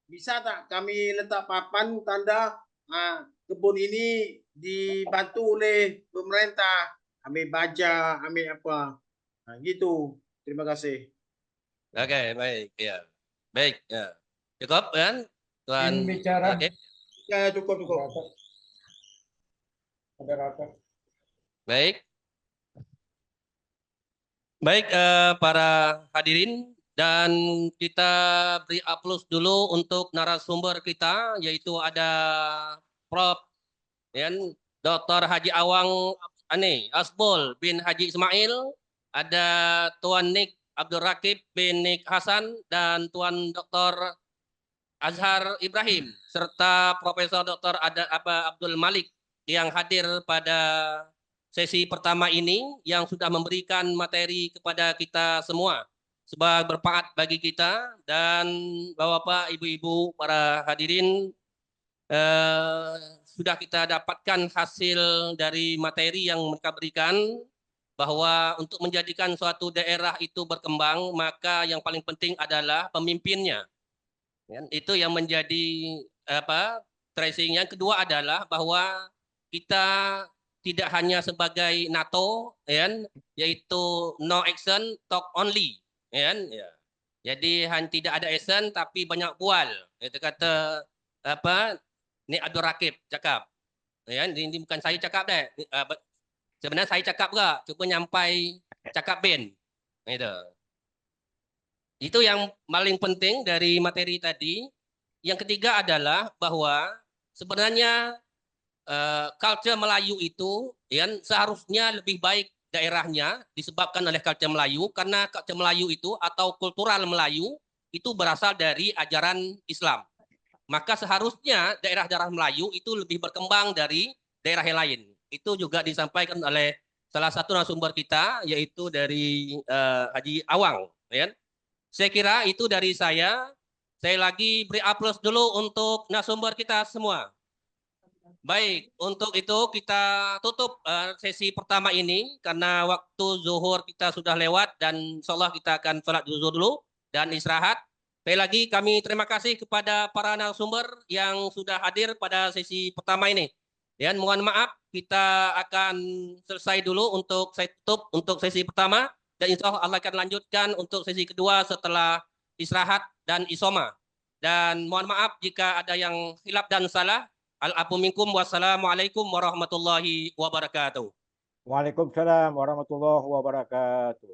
bisa tak kami letak papan tanda kebun ini dibantu oleh pemerintah, ambil baja, ambil apa. Gitu. Terima kasih. Oke, baik. Ya. Baik. Ya. Cukup kan? Tuan. Izin bicara. Oke. Ya, cukup. Moderator. Baik. Baik, para hadirin, dan kita beri aplaus dulu untuk narasumber kita, yaitu ada Prof. Dr. Haji Awang Asbol bin Haji Ismail, ada Tuan Nik Abdul Rakib bin Nik Hasan, dan Tuan Dr. Azhar Ibrahim, serta Profesor Dr. Abdul Malik yang hadir pada sesi pertama ini, yang sudah memberikan materi kepada kita semua sebagai bermanfaat bagi kita. Dan Bapak-bapak, Ibu-ibu, para hadirin, sudah kita dapatkan hasil dari materi yang mereka berikan, bahwa untuk menjadikan suatu daerah itu berkembang, maka yang paling penting adalah pemimpinnya. Itu yang menjadi tracing. Yang kedua adalah bahwa kita tidak hanya sebagai NATO, yaitu no action, talk only. Jadi tidak ada action tapi banyak bual. Itu kata Nik Abdul Rakib cakap. Ini bukan saya cakap deh. Sebenarnya saya cakap juga, cuba nyampai cakap Ben. Itu yang paling penting dari materi tadi. Yang ketiga adalah bahwa sebenarnya culture Melayu itu seharusnya lebih baik daerahnya disebabkan oleh culture Melayu, karena culture Melayu itu atau kultural Melayu itu berasal dari ajaran Islam. Maka seharusnya daerah-daerah Melayu itu lebih berkembang dari daerah yang lain. Itu juga disampaikan oleh salah satu narasumber kita, yaitu dari Haji Awang. Saya kira itu dari saya. Saya lagi beri aplaus dulu untuk narasumber kita semua. Baik, untuk itu kita tutup sesi pertama ini karena waktu zuhur kita sudah lewat, dan insya Allah kita akan sholat zuhur dulu dan istirahat. Sekali lagi kami terima kasih kepada para narasumber yang sudah hadir pada sesi pertama ini. Dan mohon maaf, kita akan selesai dulu untuk saya tutup untuk sesi pertama, dan insya Allah akan lanjutkan untuk sesi kedua setelah istirahat dan isoma. Dan mohon maaf jika ada yang hilaf dan salah. Al-afu minkum, wassalamualaikum warahmatullahi wabarakatuh. Waalaikumsalam warahmatullahi wabarakatuh.